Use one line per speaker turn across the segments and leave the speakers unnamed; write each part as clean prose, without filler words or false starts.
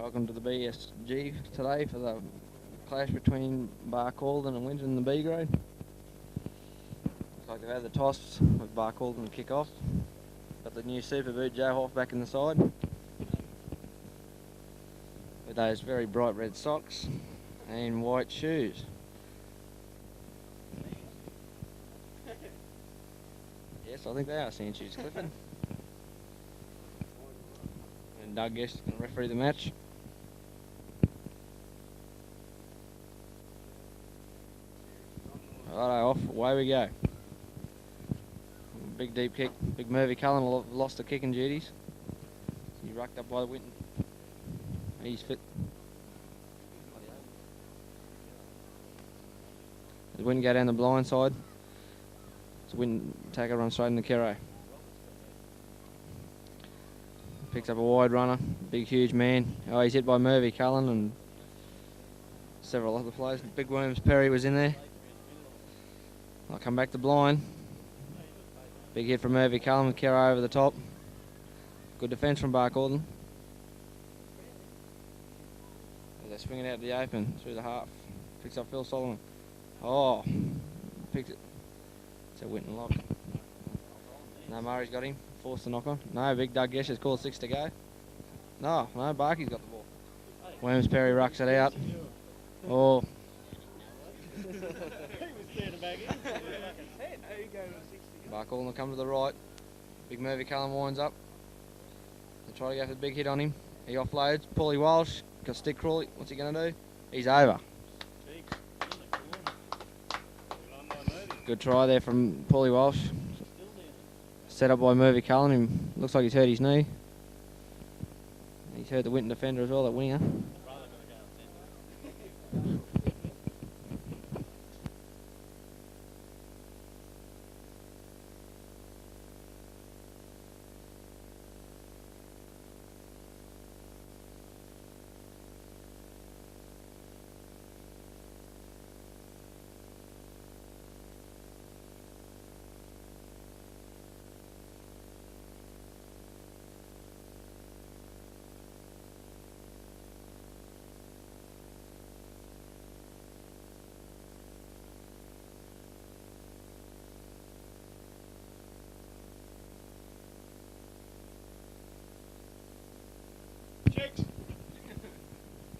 Welcome to the BSG today for the clash between Barcaldine and Winton in the B grade. Looks like they've had the toss with Barcaldine to kick off. Got the new super boot Joe Hoff back in the side. With those very bright red socks and white shoes. Yes, I think they are sand shoes, Clifford. And Doug Guest is going to referee the match. Righto, off, away we go. Big deep kick. Big Murphy Cullen lost the kicking duties. He rucked up by the Winton. He's fit. The Winton go down the blind side. So Winton taker runs straight into Kero. Picks up a wide runner. Big huge man. Oh, he's hit by Murphy Cullen and several other players. Big Worms Perry was in there. I'll come back to blind. Big hit from Murphy Cullen with Kero over the top. Good defence from Barcaldine. They swing it out to the open through the half. Picks up Phil Solomon. Oh, picks it. It's a Winton lock. No, Murray's got him. Forced the knock on. No, big Doug Gesh has called 6 to go. No, Barkey's got the ball. Worms Perry rucks it out. Oh. Barcaldine will come to the right. Big Murphy Cullen winds up. They try to go for the big hit on him. He offloads. Paulie Walsh got stick crawly. What's he going to do? He's over. Good try there from Paulie Walsh. Set up by Murphy Cullen. Looks like he's hurt his knee. He's hurt the Winton defender as well, that winger.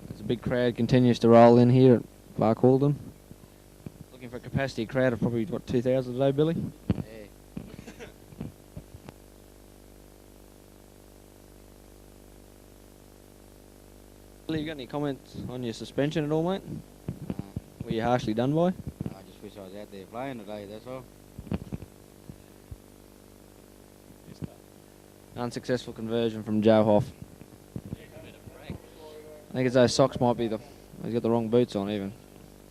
There's a big crowd continues to roll in here at Barcaldine. Looking for a capacity crowd of probably, what, 2,000 today, Billy? Yeah. Billy, you got any comments on your suspension at all, mate? Were you harshly done by?
I just wish I was out there playing today, that's all.
Unsuccessful conversion from Joe Hoff. I think it's those socks might be he's got the wrong boots on even.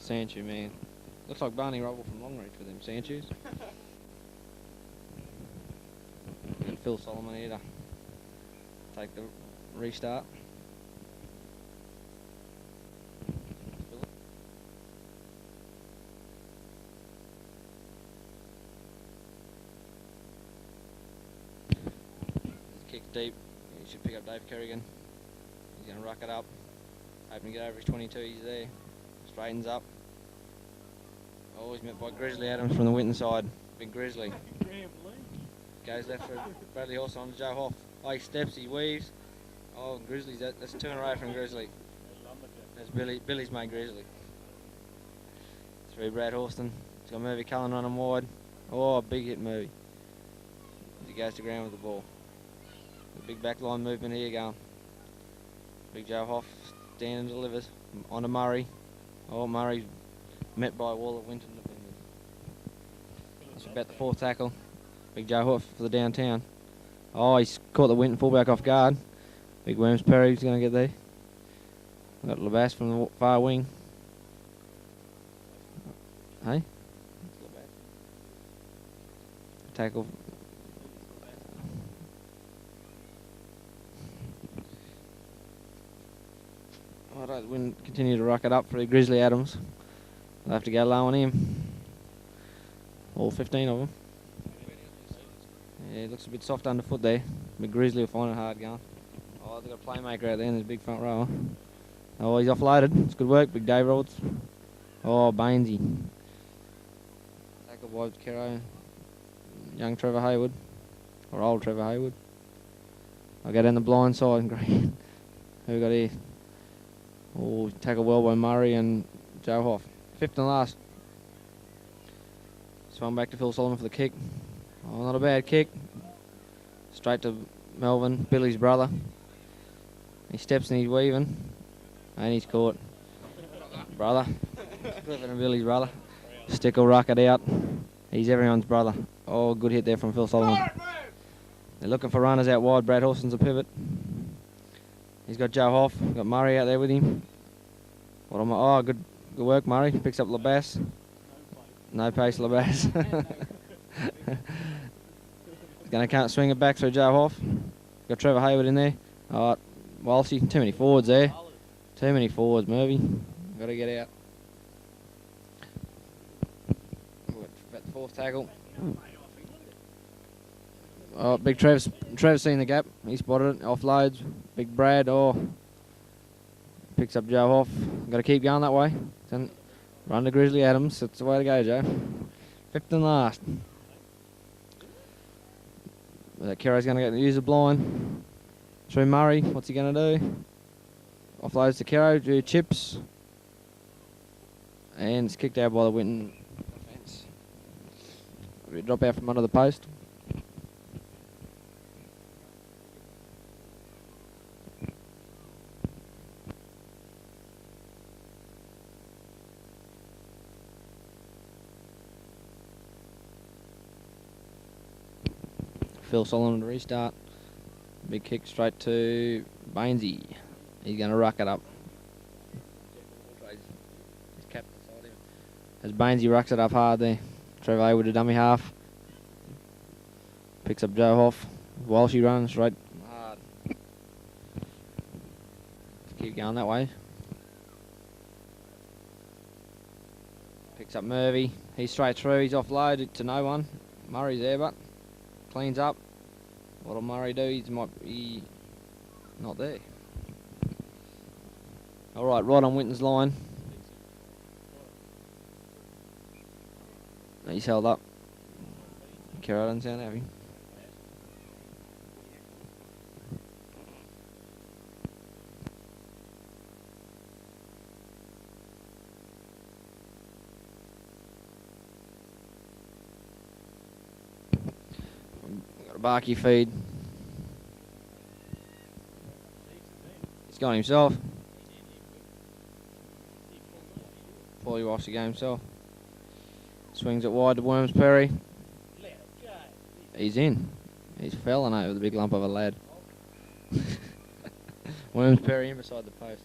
Sanchu, man. Looks like Barney Rubble from Longreach with them Sanchus. And Phil Solomon here to take the restart. Kick deep. He should pick up Dave Kerrigan. He's going to ruck it up. Hoping to get over his 22. He's there. Straightens up. Oh, he's met by Grizzly Adams from the Winton side. Big Grizzly. Goes left for Bradley Horse on to Joe Hoff. Oh, he steps, he weaves. Oh, Grizzly's that's 2 in a row from Grizzly. That's Billy's mate Grizzly. Through Brad Horston. He's got Murphy Cullen running wide. Oh, big hit Murphy. He goes to ground with the ball. The big backline movement here going. Big Joe Hoff standing and delivers on to Murray. Oh, Murray met by a wall of Winton defenders. That's about the 4th tackle. Big Joe Hoff for the downtown. Oh, he's caught the Winton fullback off guard. Big Worms Perry's going to get there. Got Labasse from the far wing. Hey? Tackle. Alright, Win continue to ruck it up for Grizzly Adams. They'll have to go low on him. All 15 of them. Yeah, it looks a bit soft underfoot there. But Grizzly will find it hard going. Oh, they've got a playmaker out there in the big front row. Oh, he's offloaded. It's good work, Big Dave Roberts. Oh, Bainesy. Tackle by Kero. Young Trevor Hayward. Or old Trevor Hayward. I'll get in the blind side. Green. Who we got here? Oh, tackle well by Murray and Joe Hoff. Fifth and last. Swung back to Phil Solomon for the kick. Oh, not a bad kick. Straight to Melvin, Billy's brother. He steps and he's weaving. And he's caught. Brother. Clifford and Billy's brother. Stick will ruck it out. He's everyone's brother. Oh, good hit there from Phil Solomon. They're looking for runners out wide. Brad Horson's a pivot. He's got Joe Hoff. Got Murray out there with him. Oh, good work, Murray. Picks up Labass. No pace, Labass. Can't swing it back through Joe Hoff. Got Trevor Hayward in there. Alright, Walshy. Too many forwards there. Too many forwards, Murphy. Got to get out. About the fourth tackle. Oh, Big Trev's seen the gap. He spotted it. Offloads. Big Brad. Oh, picks up Joe Hoff. Got to keep going that way. Then run to Grizzly Adams. That's the way to go, Joe. Fifth and last. Kero's going to use a blind. Through Murray. What's he going to do? Offloads to Kero. Do chips. And it's kicked out by the Winton defence. Drop out from under the post. Phil Solomon to restart. Big kick straight to Bainesy. He's going to ruck it up. As Bainesy rucks it up hard there. Trevor Hayward a dummy half. Picks up Joe Hoff. While she runs right hard. Let's keep going that way. Picks up Murphy. He's straight through. He's offloaded to no one. Murray's there, but cleans up. What'll Murray do? He might be not there. Alright, right on Winton's line. He's held up. Kero doesn't sound happy. Got a Barky feed. He's got himself. Poorly washed the game himself. Swings it wide to Worms Perry. He's in. He's felling over the big lump of a lad. Worms Perry in beside the post.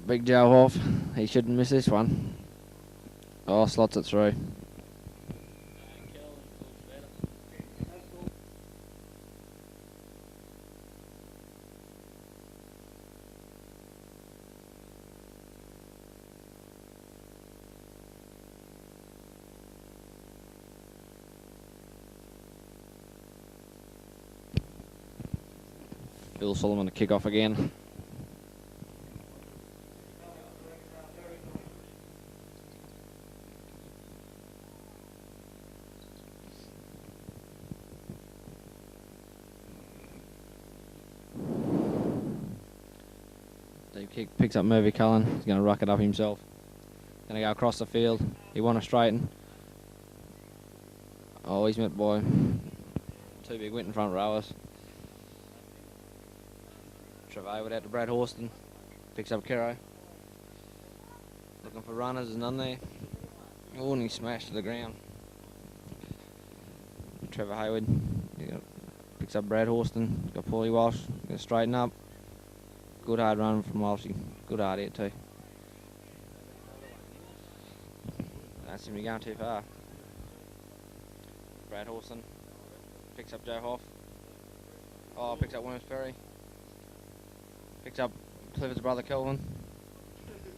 Big Joe Hoff. He shouldn't miss this one. Oh, slots it through. Phil Solomon to kick off again. Kick picks up Murphy Cullen. He's going to ruck it up himself. Going to go across the field. He won a straighten. Oh, he's met by Two big Winton front rowers. Trevor Hayward out to Brad Horston. Picks up Kero. Looking for runners, there's none there. Oh, and he smashed to the ground. Trevor Hayward picks up Brad Horston. Got Paulie Walsh. Gonna straighten up. Good hard run from Walshy. Good hard hit too. Don't seem to be going too far. Brad Horston picks up Joe Hoff. Oh, picks up Williams Ferry. Picks up Clifford's brother Kelvin.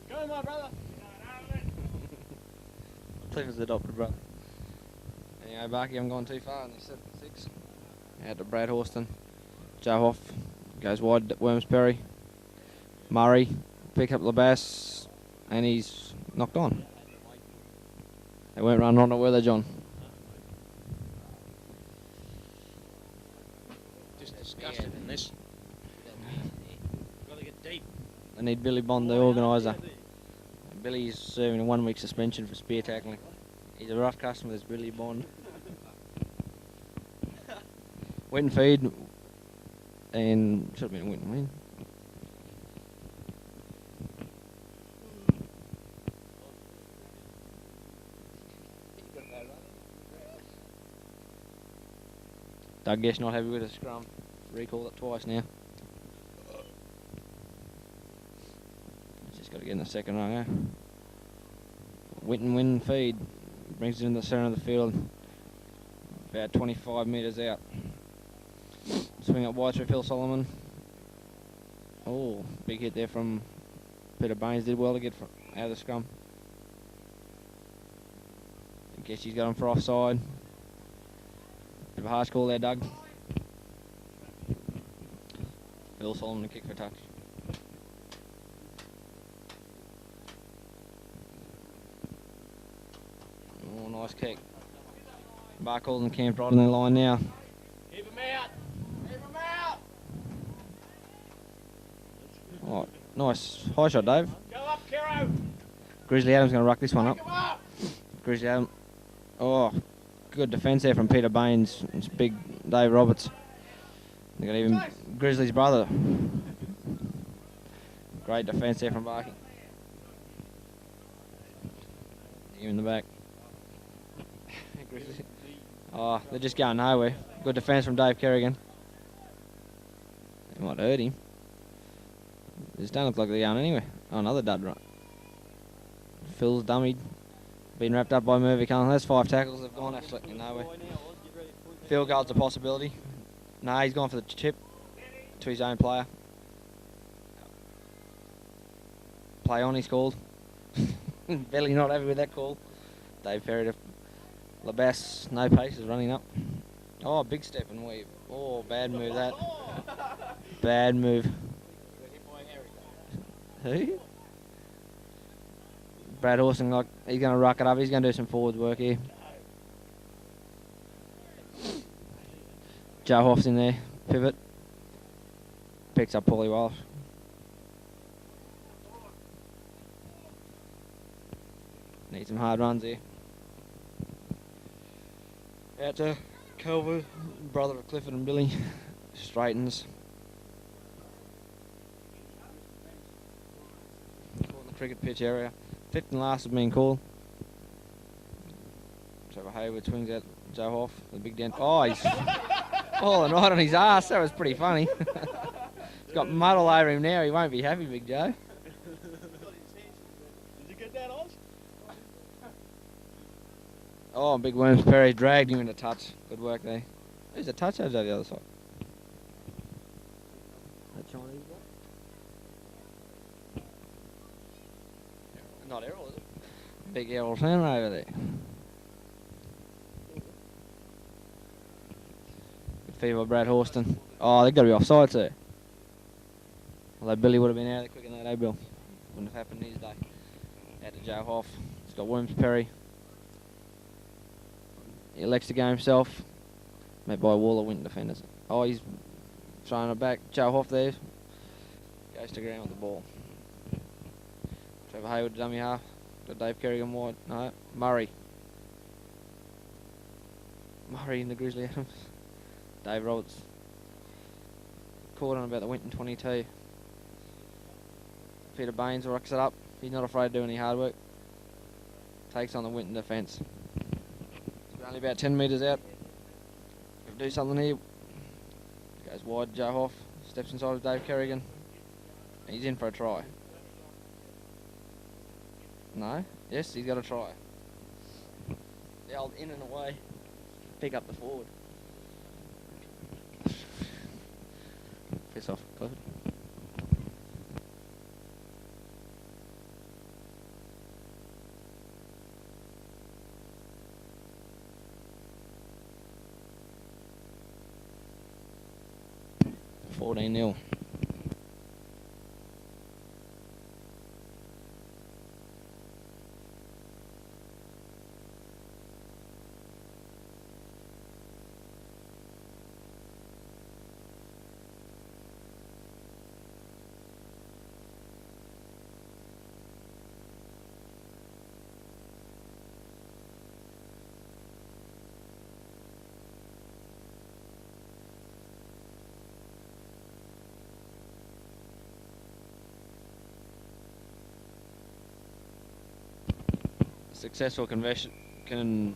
Go, my brother.
Clifford's adopted brother. Anyway, Barky, I'm going too far in this 7-6. Out to Brad Horston. Joe Hoff goes wide to Worms Perry. Murray picks up Labass and he's knocked on. They weren't running on it, were they, John?
Just disgusted in this. Got to get deep.
They need Billy Bond, the organiser. Billy's serving a 1 week suspension for spear tackling. He's a rough customer, this Billy Bond. Winton feed, and should have been a Winton win. Doug Guess not happy with the scrum. Recall it twice now. Just got to get in the second rung, eh? Winton feed. Brings it in the centre of the field. About 25 metres out. Swing up wide through Phil Solomon. Oh, big hit there from Peter Baines. Did well to get out of the scrum. I guess he's got him for offside. Bit of a harsh call there, Doug. Phil Solomon to kick for touch. Oh, nice kick. Barcaldine camped right on the line now.
Keep him out. Keep him out.
Oh, nice. High shot, Dave.
Go up, Kero.
Grizzly Adams going to ruck this one up.
Come up.
Grizzly Adams. Oh, good defence there from Peter Baines. It's big Dave Roberts. They got even Grizzly's brother. Great defence there from Barking. You in the back. Grizzly. Oh, they're just going nowhere. Good defence from Dave Kerrigan. They might hurt him. This don't look like they're going anywhere. Oh, another dud run. Phil's dummied. Been wrapped up by Murphy Cullen. That's 5 tackles. They've gone absolutely nowhere. Field goal's a possibility. No, he's gone for the chip to his own player. Play on, he's called. Belly not happy with that call. Dave Perry to Labass, no pace, is running up. Oh, big step and weave. Oh, bad move that. Bad move. Who? Brad Horston, like, he's going to ruck it up. He's going to do some forward work here. Joe Hoff's in there. Pivot. Picks up Paulie Walsh. Need some hard runs here. Out to Culver, brother of Clifford and Billy. Straightens. Caught in the cricket pitch area. Fifth and last has been called. Trevor Hayward swings out Joe Hoff. The big dent. Oh, he's falling right on his ass. That was pretty funny. He's got mud all over him now. He won't be happy, Big Joe.
Did you get that, Oz?
Oh, Big Worms Perry dragged him into touch. Good work there. Who's a touch over the other side? That Chinese guy? Not Errol, is it? Big Errol Turner over there. Good feed by Brad Horston. Oh, they've got to be offside, sir. Although Billy would have been out there quicker than that, eh, Bill? Wouldn't have happened his day. Out to Joe Hoff. He's got Worms Perry. He elects to go himself. Met by Waller Winton defenders. Oh, he's throwing it back. Joe Hoff there. Goes to ground with the ball. Trevor Hayward, dummy half. Got Dave Kerrigan wide. No, Murray. Murray in the Grizzly Adams. Dave Roberts caught on about the Winton 22. Peter Baines rocks it up. He's not afraid to do any hard work. Takes on the Winton defence. He's only about 10 metres out. Got to do something here. Goes wide, Joe Hoff. Steps inside with Dave Kerrigan. He's in for a try. No? Yes, he's got a try. The old in and away. Pick up the forward. Piss off, Clifford. $14-0. Successful conversion from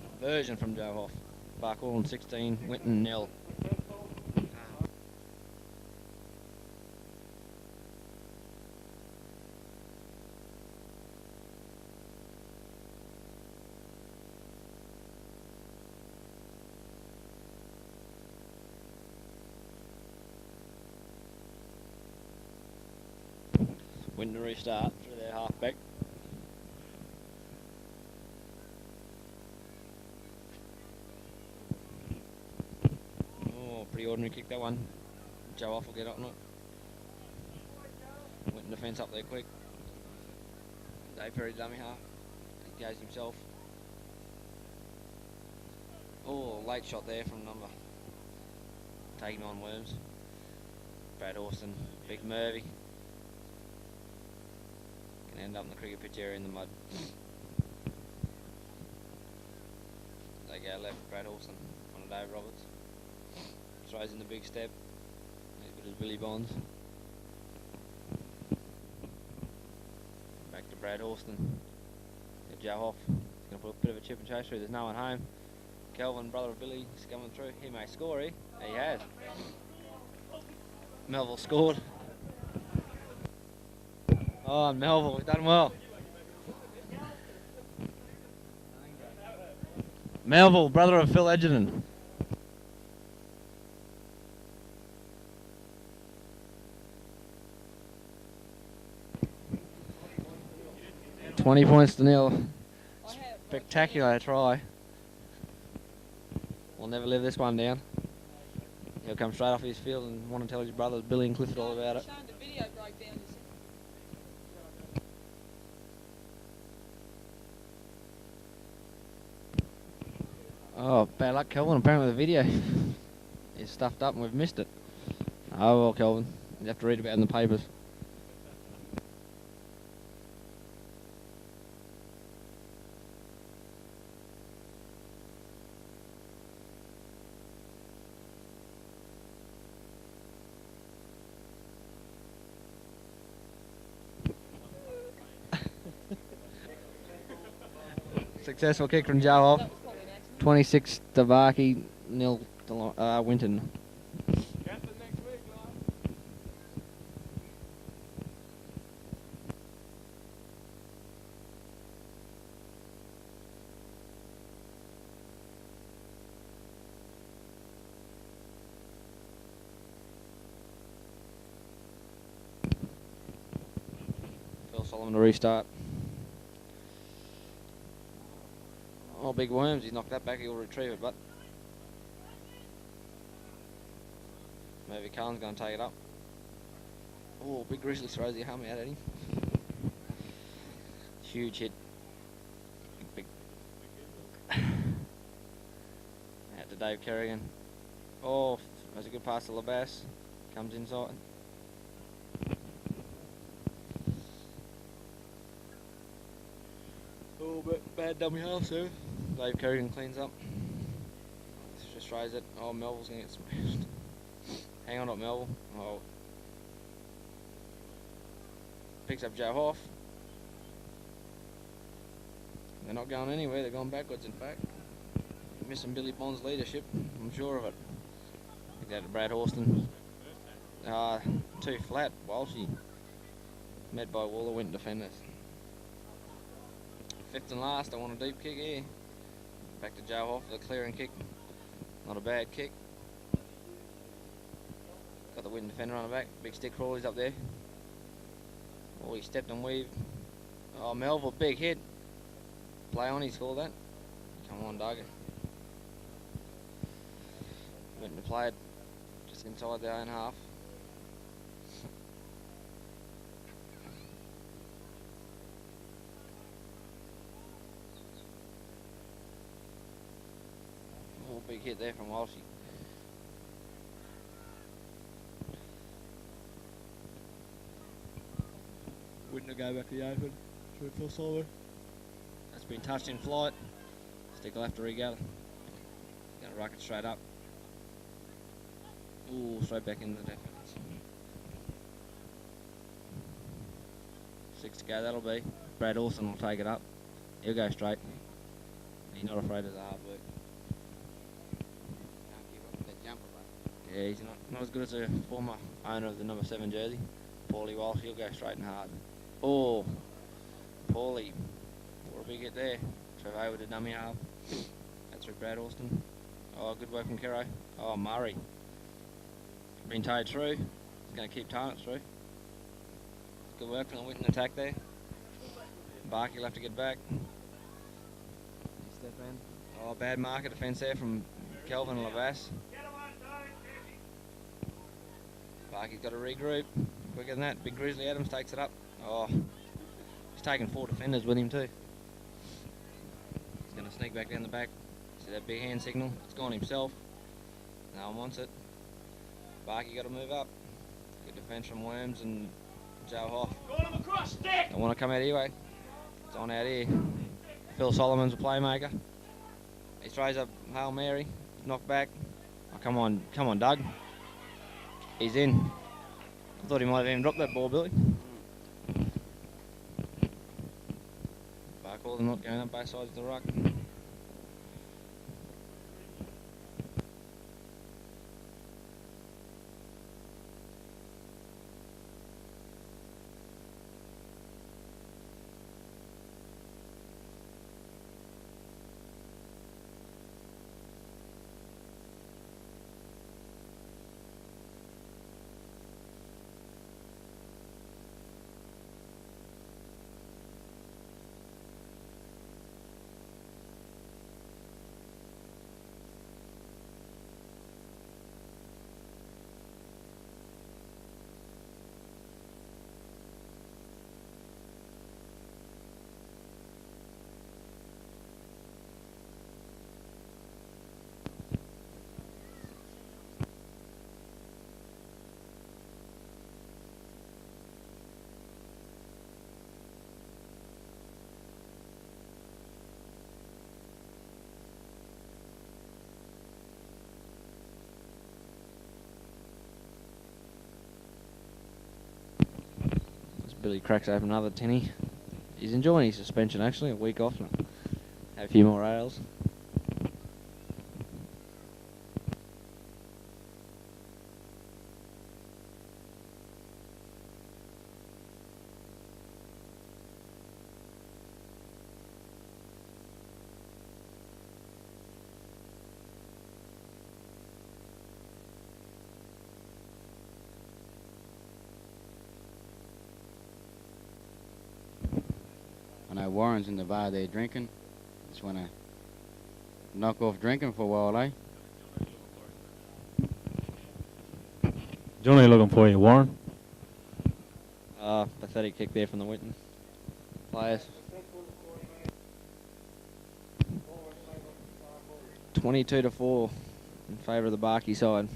Joe Hoff. Barcaldine 16, Winton 0. Winton to restart through their halfback. Pretty ordinary kick, that one. Joe Off will get on it. Winton defence up there quick. Dave Perry dummy half. He goes himself. Oh, late shot there from number. Taking on Worms. Brad Austin, Big Murphy. Can end up in the cricket pitch area in the mud. They go left, Brad Austin on Dave Roberts. Throws in the big step. He's got his Billy Bonds. Back to Brad Horston. Get Joe Hoff. He's going to put a bit of a chip and chase through. There's no one home. Kelvin, brother of Billy, is coming through. He may score, eh? He has. Melville scored. Oh, Melville, we've done well. Melville, brother of Phil Edgerton. 20 points to 0. Spectacular try. We'll never live this one down. He'll come straight off his field and want to tell his brothers Billy and Clifford all about it. Oh, bad luck, Kelvin. Apparently the video is stuffed up and we've missed it. Oh well, Kelvin. You have to read about it in the papers. Successful kick from Joe off. 26 to Varkey, 0 to Winton. Phil Solomon to restart. Oh, Big Worms, he's knocked that back, he'll retrieve it, but maybe Cullen's going to take it up. Oh, Big Grizzly throws the arm out at him. Huge hit. Big. Out to Dave Kerrigan. Oh, that's a good pass to Labass. Comes inside. Oh, but bad dummy half, sir. Dave Kerrigan cleans up. It's just Strays it. Oh, Melville's going to get smashed. Hang on up, Melville. Oh. Picks up Joe Hoff. They're not going anywhere, they're going backwards in fact. Missing Billy Bond's leadership, I'm sure of it. Pick that to Brad Horston. Too flat, Walshy. Met by Waller Winton defenders. Fifth and last, I want a deep kick here. Back to Joe Hoff for the clearing kick. Not a bad kick. Got the Winton defender on the back. Big stick crawlies up there. Oh, he stepped and weaved. Oh, Melville, big hit. Play on, he scored that. Come on, Doug. Went to play it just inside their own half. Oh, big hit there from Walshy. Wouldn't have go back to the open. Should feel solid. That's been touched in flight. Stick will have to regather. Gonna rock it straight up. Ooh, straight back into the defence. 6 to go, that'll be. Brad Orson will take it up. He'll go straight. He's not afraid of the hard work. Yeah, he's not as good as a former owner of the number 7 jersey. Paulie Walsh, he'll go straight and hard. Oh, Paulie. What a big hit there. Trevor over to dummy half. That's through Brad Austin. Oh, good work from Kero. Oh, Murray. Been towed through. He's going to keep towing it through. Good work from the Winton attack there. Barkey will have to get back.
Step in.
Oh, bad market defence there from Kelvin Lavas. Barkey's got to regroup. Quicker than that. Big Grizzly Adams takes it up. Oh, he's taking 4 defenders with him too. He's going to sneak back down the back. See that big hand signal? It's gone himself. No one wants it. Barkey got to move up. Good defence from Worms and Joe Hoff. Don't want to come out here, way. It's on out here. Phil Solomon's a playmaker. He throws up Hail Mary. Knocked back. Oh, come on, Doug. He's in. I thought he might have even dropped that ball, Billy. Barcaldine not going up both sides of the ruck. Billy cracks open another tinny. He's enjoying his suspension actually, a week off now. Have a few more ales.
I know Warren's in the bar there drinking. Just want to knock off drinking for a while, eh?
Johnny looking for you, Warren.
Pathetic kick there from the Winton players. 22-4 in favour of the Barkey side.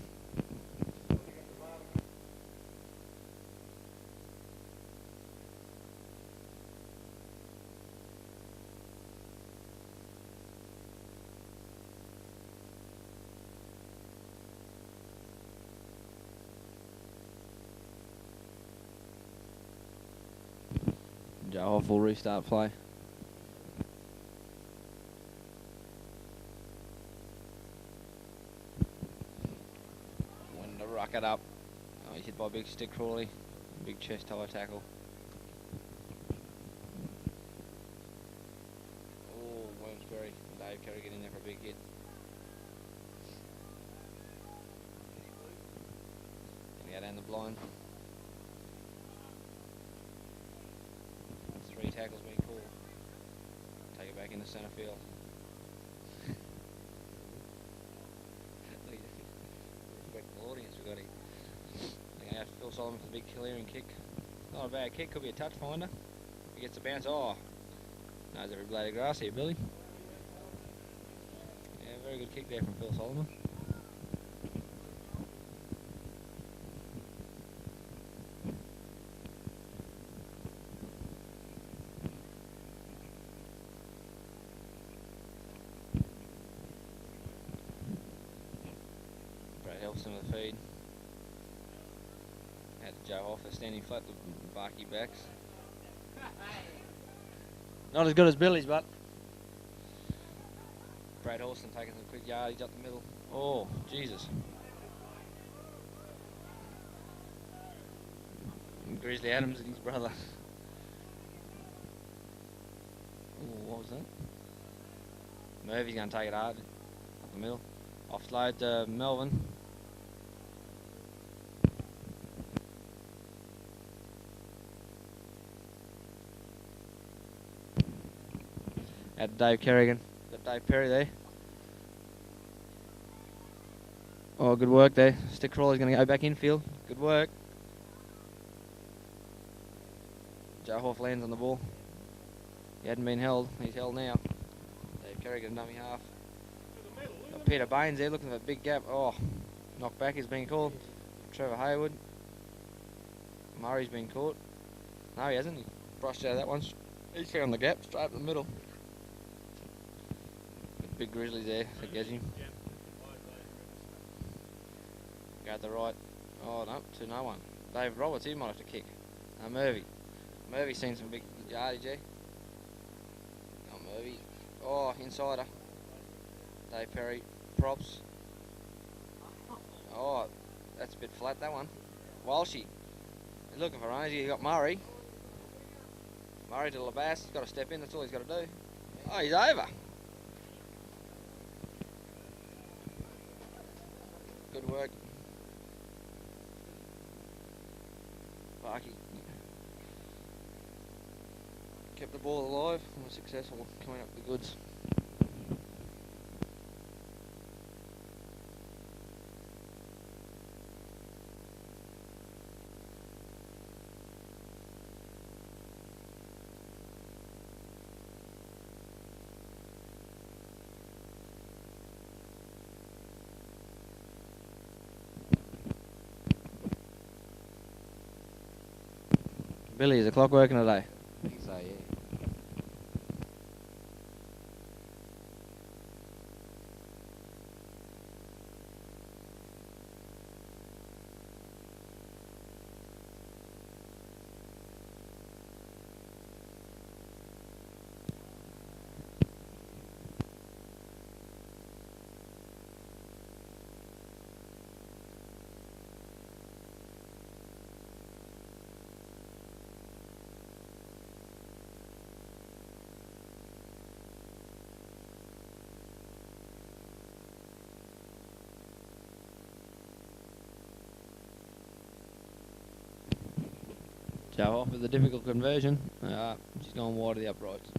Joe Hoff will restart play. Winton to ruck it up. Oh, he's hit by a big stick Crawley. Big chest tie tackle. Oh, Wormsbury. Dave Kerrigan in there for a big hit. Gonna go down the blind. 3 tackles being called. Take it back into centre field. Respectful audience we've got here. They're going to have Phil Solomon for the big clearing kick. Not a bad kick, could be a touch finder. He gets the bounce. Oh, knows every blade of grass here, Billy. Yeah, very good kick there from Phil Solomon. Some of the feed. Had Joe Hoffa standing flat, the barky backs. Not as good as Billy's, but Brad Horston taking some quick yardage up the middle. Oh, Jesus. And Grizzly Adams and his brother. Oh, what was that? Murphy's going to take it hard up the middle. Offload to Melvin. At Dave Kerrigan. Got Dave Perry there. Oh, good work there. Stick Crawley's going to go back infield. Good work. Joe Hoff lands on the ball. He hadn't been held. He's held now. Dave Kerrigan, dummy half. Got Peter Baines there looking for a big gap. Oh, knock back is being called. Trevor Hayward. Murray's been caught. No, he hasn't. He brushed out of that one. He's found the gap straight up the middle. Big Grizzlies there for Gedgy. Go to the right. Oh no, to no one. Dave Roberts, he might have to kick. No, Murphy. Murphy's seen some big yardage there. Oh, Murphy. Oh, insider. Dave Perry, props. Oh, that's a bit flat, that one. Walshy. He's looking for runners. You got Murray. Murray to Labas. He's got to step in, that's all he's got to do. Oh, he's over. Good work. Barky kept the ball alive and was successful coming up with the goods. Billy, is the clock working today?
I think so, yeah.
Joe off with a difficult conversion. She's gone wide of the uprights.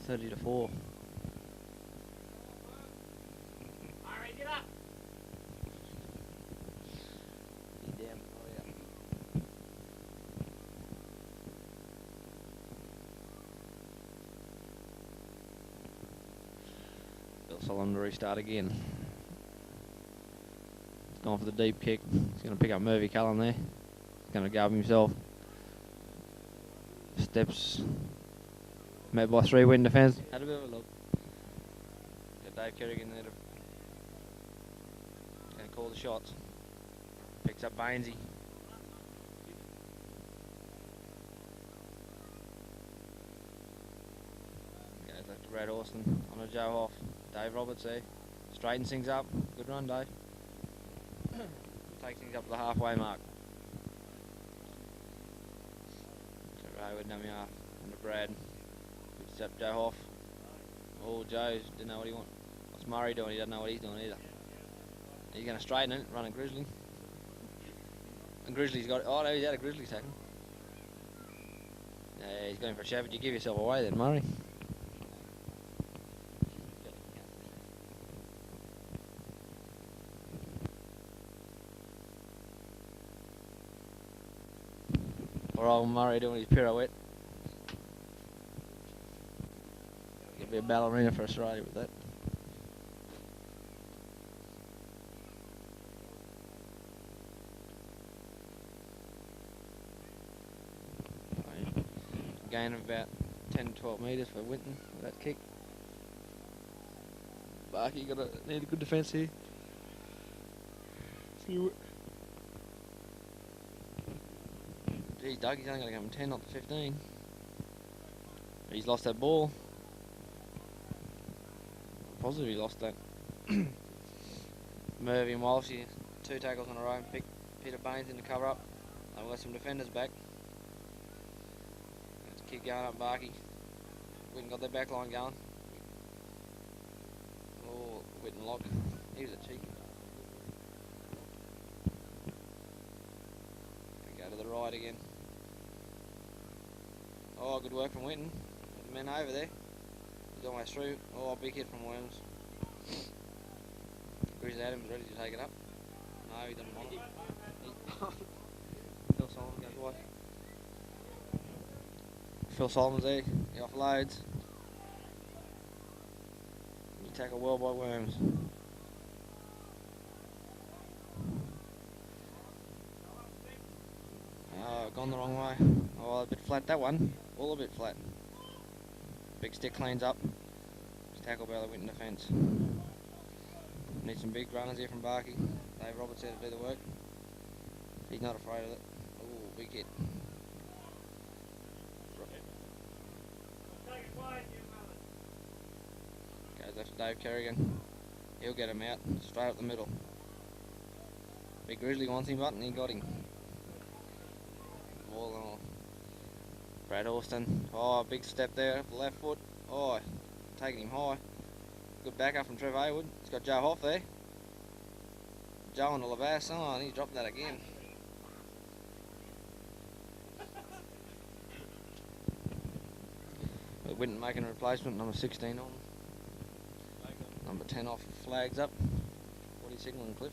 Yeah. 30-4.
Get up!
Solomon to restart again. He's gone for the deep kick. He's going to pick up Murphy Cullen there. He's going to go up himself. Steps met by 3 Winton defence. Had a bit of a look. Got Dave Kerrigan there to gonna call the shots. Picks up Bainesy. Goes left to Brad Austin on a Joe off. Dave Roberts there. Straightens things up. Good run, Dave. Takes things up to the halfway mark. So Hayward, Namiar, and to Brad. Picks up Joe Hoff. Oh, Joe didn't know what he wanted. What's Murray doing? He doesn't know what he's doing either. He's going to straighten it, run a Grizzly. And Grizzly's got it. Oh, no, he's had a Grizzly tackle. Yeah, he's going for a shove, but you give yourself away then, Murray. Poor old Murray doing his pirouette. He'll be a ballerina for Australia with that. Gain of about 10 to 12 metres for Winton with that kick. Barky need a good defence here. Geez, Doug, he's only going to go from 10, not to 15. He's lost that ball. Positive he lost that. Murphy and Walshy, 2 tackles on a row, and picked Peter Baines in to cover up. They've got some defenders back. Let's keep going up Barky. Winton got their back line going. Oh, Winton lock. He was a cheeky. Go to the right again. Oh, good work from Winton. The men over there. He's almost through. Oh, big hit from Worms. Chris Adams ready to take it up. No, he doesn't want it. Phil Solomon goes wide. Phil Solomon's there. He offloads. You tackle well by Worms. Oh, gone the wrong way. Oh, a bit flat that one. All a bit flat. Big stick cleans up. It's tackled by the Winton defence. Need some big runners here from Barky. Dave Roberts there to do the work. He's not afraid of it. Oh, big hit. Goes left to Dave Kerrigan. He'll get him out, straight up the middle. Big Grizzly wants him, but he got him. Ball and all. Brad Austin. Oh, big step there, up the left foot. Oh, taking him high. Good backup from Trevor Haywood. He's got Joe Hoff there. Joe on the Lavas. Oh, and he's dropped that again. But Winton making a replacement, number 16 on. Number 10 off, flags up. What are you signalling, Cliff?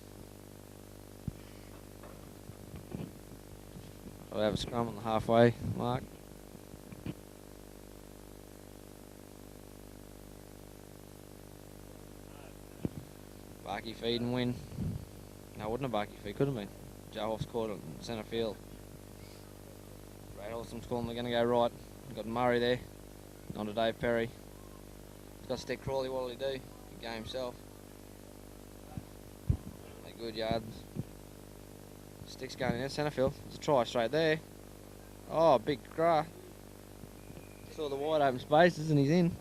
We'll have a scrum on the halfway mark. Barky feed and win. No, it wouldn't have Barky feed, could have been. Joe Hoff's caught it in centre field. Brad Austin's calling they're going to go right. Got Murray there. On to Dave Perry. He's got to stick Crawley, what'll he do? He go himself. Make good yards. Sticks going in centre field. It's a try straight there. Oh, big cry. Saw the wide open spaces and he's in.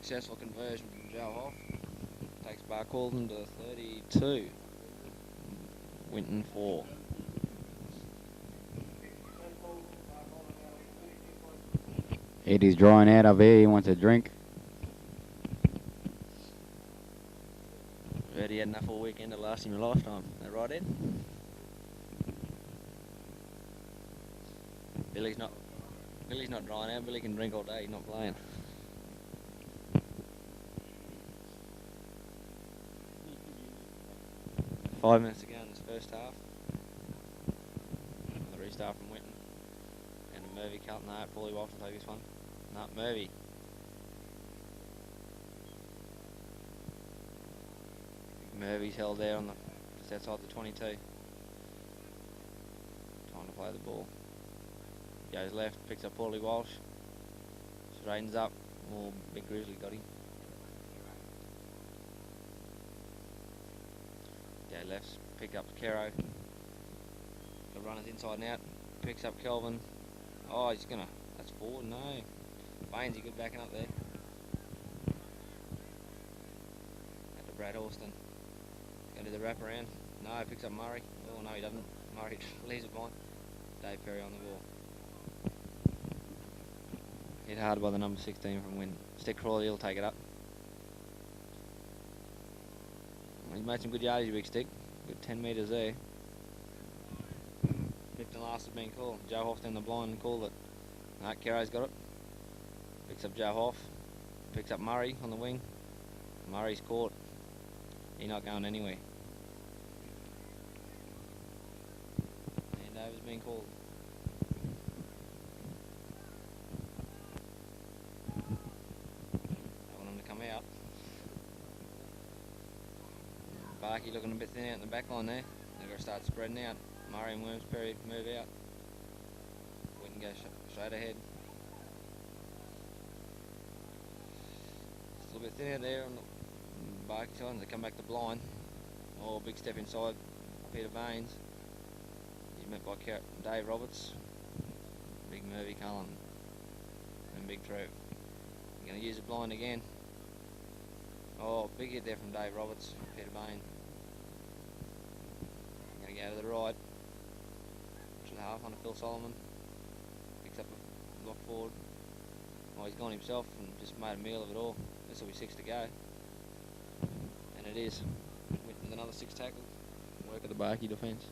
successful conversion from Joe Hoff. Takes Barcaldine to 32. Winton 4.
Eddie's drawing out of here. He wants a drink.
Heard he had enough all weekend to last him a lifetime. That right, Ed? Billy's not drying out. Billy can drink all day. He's not playing. Five minutes to go in this first half. The restart from Winton. And a Murphy Carlton. No, Paulie Walsh will take this one. No, Murphy. Murphy's held there on the just outside the 22. Time to play the ball. Goes left, picks up Paulie Walsh. Straightens up. Oh, Big Grizzly got him. Go left, pick up Kero. The runner's inside and out. Picks up Kelvin. Oh, he's gonna. That's forward. No. Bainesy good backing up there. At the Brad Horston. Gonna do the wraparound. No, picks up Murray. Oh no, he doesn't. Murray leaves it behind. Dave Perry on the ball. Hit hard by the number 16 from Winton. Stick Crawley, he'll take it up. He's made some good yardage, Big Stick. Good 10 metres there. Fifth and last has been called. Joe Hoff down the blind and called it. No, Kero's got it. Picks up Joe Hoff. Picks up Murray on the wing. Murray's caught. He's not going anywhere. And over's been called. Don't want him to come out. Barkey looking a bit thin out in the back line there. They're going to start spreading out. Murray and Wormsbury move out. Winton go straight ahead. It's a little bit thin out there on the Barkey side, and they come back to blind. Oh, big step inside Peter Baines. He's met by Dave Roberts, Big Murphy Cullen, and Big Trev. Going to use the blind again. Oh, big hit there from Dave Roberts, Peter Baines. Going to go to the right. To the half on Phil Solomon. Picks up a block forward. Oh, he's gone himself and just made a meal of it all. This will be 6 to go. And it is. With another 6 tackles. Work of the Barkey defence.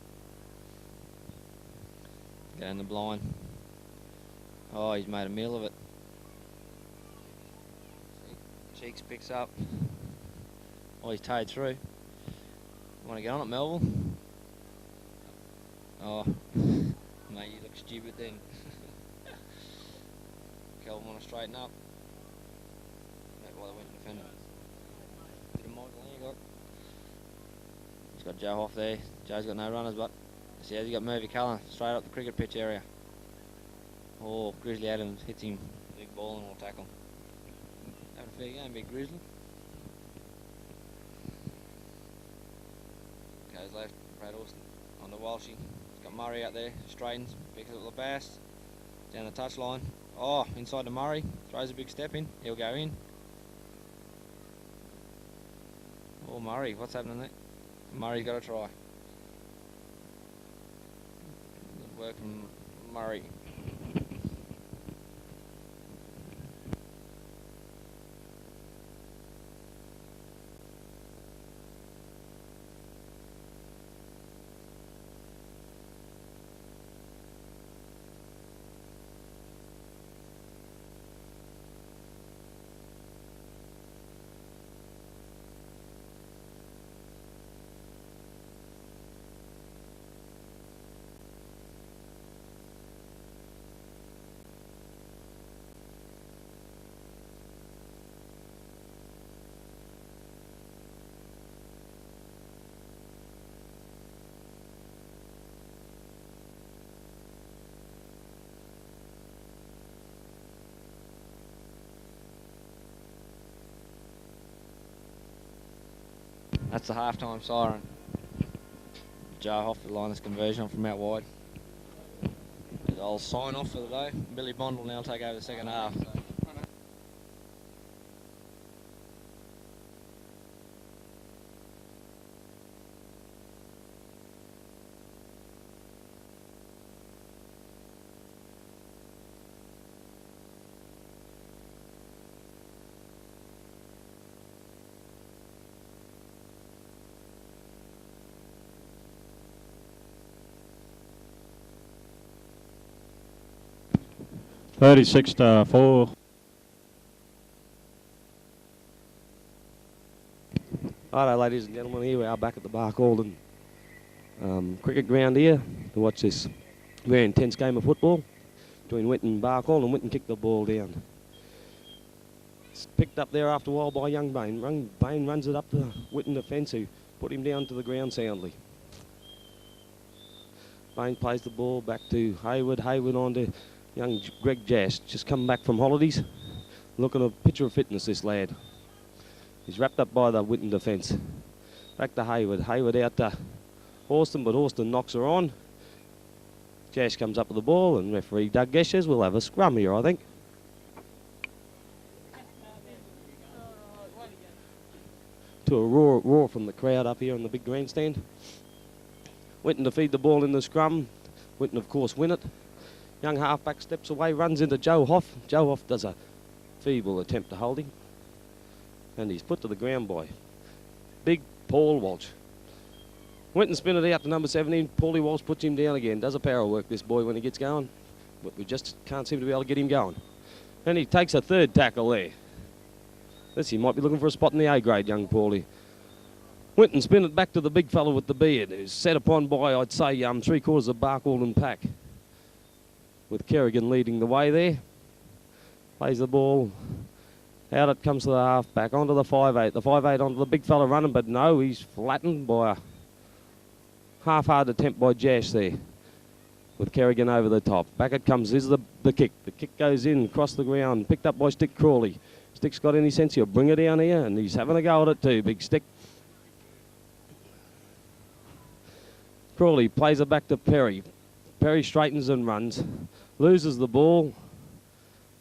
Go in the blind. Oh, he's made a meal of it. Cheeks picks up. Oh, he's towed through. Want to get on it, Melville? Oh, mate, you look stupid then. Kelvin want to straighten up. That's why they went to defend it. Bit of Michael there, he's got Joe off there. Joe's got no runners, but see, he's got Murphy Cullen straight up the cricket pitch area. Oh, Grizzly Adams hits him. Big ball and will tackle. Having a fair game, Big Grizzly. Goes left, Brad Austin on the Walshy. He's got Murray out there, straightens, picks up the bass. Down the touchline. Oh, inside to Murray. Throws a big step in. He'll go in. Oh, Murray, what's happening there? Murray's got a try. Good work from Murray. That's the half-time siren. Joe Hoff the line this conversion from out wide. I'll sign off for the day. Billy Bond will now take over the second half.
36-4.
Righto, ladies and gentlemen, here we are back at the Barcaldine cricket ground here to watch this very intense game of football between Winton and Barcaldine, and Winton kicked the ball down. It's picked up there after a while by young Bain. Bain runs it up the Winton defence, who put him down to the ground soundly. Bain plays the ball back to Hayward. Hayward on to young Greg Jash, just come back from holidays. Looking a picture of fitness, this lad. He's wrapped up by the Winton defence. Back to Hayward. Hayward out to Horston, but Horston knocks her on. Jash comes up with the ball, and referee Doug Gesh says we'll have a scrum here, I think. To a roar from the crowd up here in the big grandstand. Winton to feed the ball in the scrum. Winton, of course, win it. Young halfback steps away, runs into Joe Hoff. Joe Hoff does a feeble attempt to hold him, and he's put to the ground by big Paul Walsh. Winton spin it out to number 17. Paulie Walsh puts him down again. Does a power work, this boy, when he gets going, but we just can't seem to be able to get him going. And he takes a third tackle there. He might be looking for a spot in the A grade, young Paulie. Winton spin it back to the big fellow with the beard, who's set upon by, I'd say, 3/4 of Barcaldine pack, with Kerrigan leading the way there. Plays the ball out, it comes to the half-back, onto the 5'8". The 5'8" onto the big fella running, but no, he's flattened by a half-hard attempt by Jash there, with Kerrigan over the top. Back it comes, this is the kick. The kick goes in, across the ground, picked up by Stick Crawley. Stick's got any sense, he'll bring it down here, and he's having a go at it too, big Stick. Crawley plays it back to Perry. Perry straightens and runs, loses the ball.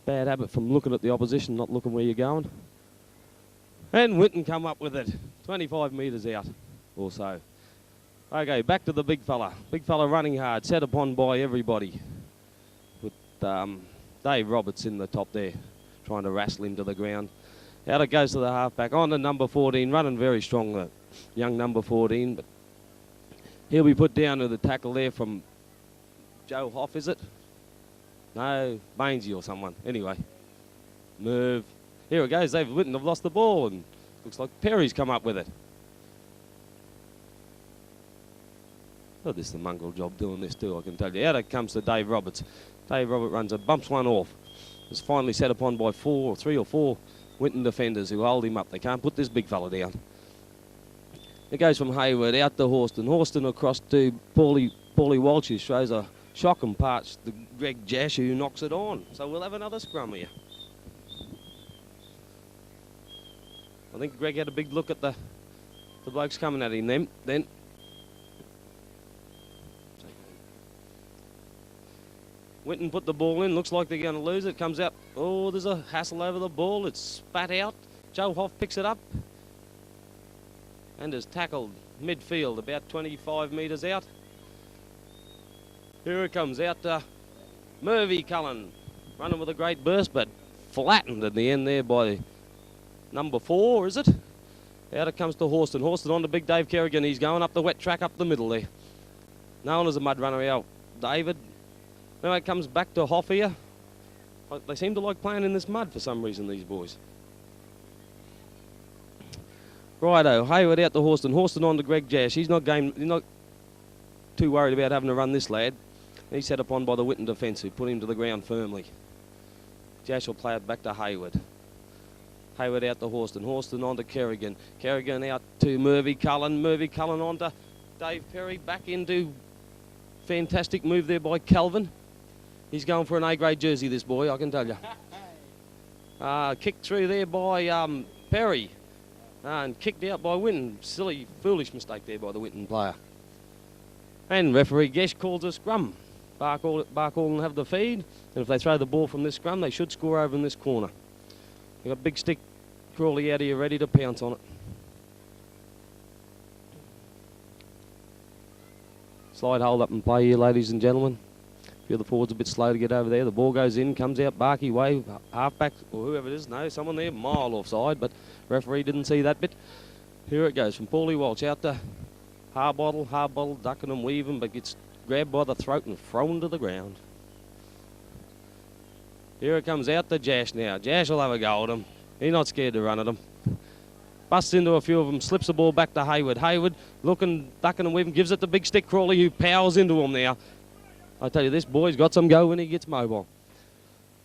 Bad habit from looking at the opposition, not looking where you're going. And Winton come up with it, 25 metres out or so. Okay, back to the big fella. Big fella running hard, set upon by everybody, with Dave Roberts in the top there, trying to wrestle him to the ground. Out it goes to the halfback, on to number 14, running very strong, the young number 14, but he'll be put down to the tackle there from Joe Hoff, is it? No, Bainesy or someone. Anyway, move. Here it goes. They've Winton have lost the ball, and looks like Perry's come up with it. Oh, this is the mongrel job doing this too, I can tell you. Out it comes to Dave Roberts. Dave Roberts runs and bumps one off. It's finally set upon by 3 or 4 Winton defenders who hold him up. They can't put this big fella down. It goes from Hayward out to Horston. Horston across to Paulie Walsh, who shows a shock and parts the Greg Jash, who knocks it on. So we'll have another scrum here. I think Greg had a big look at the blokes coming at him then. Winton put the ball in, looks like they're going to lose it, comes out. Oh, there's a hassle over the ball, it's spat out. Joe Hoff picks it up and is tackled midfield, about 25 metres out. Here it comes out to Murphy Cullen, running with a great burst, but flattened in the end there by number 4, is it? Out it comes to Horston. Horston on to big Dave Kerrigan. He's going up the wet track up the middle there. Known as a mud runner out. David. Now it comes back to Hoff here. They seem to like playing in this mud for some reason, these boys. Righto, Hayward out to Horston. Horston on to Greg Jash. He's not too worried about having to run this lad. He's set upon by the Winton defence, who put him to the ground firmly. Jash will play it back to Hayward. Hayward out to Horston. Horston on to Kerrigan. Kerrigan out to Murphy Cullen. Murphy Cullen on to Dave Perry. Back into fantastic move there by Calvin. He's going for an A-grade jersey, this boy, I can tell you. Kicked through there by Perry. And kicked out by Winton. Silly, foolish mistake there by the Winton player. And referee Gesh calls a scrum. Barcaldine have the feed, and if they throw the ball from this scrum, they should score over in this corner. They've got big Stick Crawley out here ready to pounce on it. Slide hold up and play here, ladies and gentlemen. Feel the forward's a bit slow to get over there. The ball goes in, comes out, Barkey way, halfback, or whoever it is. No, someone there, mile offside, but referee didn't see that bit. Here it goes from Paulie Walsh out to Harbottle, ducking and weaving, but gets grabbed by the throat and thrown to the ground. Here it comes out to Jash now. Jash will have a go at him. He's not scared to run at him. Busts into a few of them, slips the ball back to Hayward. Hayward looking, ducking and weaving, gives it to big stick Crawley, who powers into him now. I tell you, this boy's got some go when he gets mobile.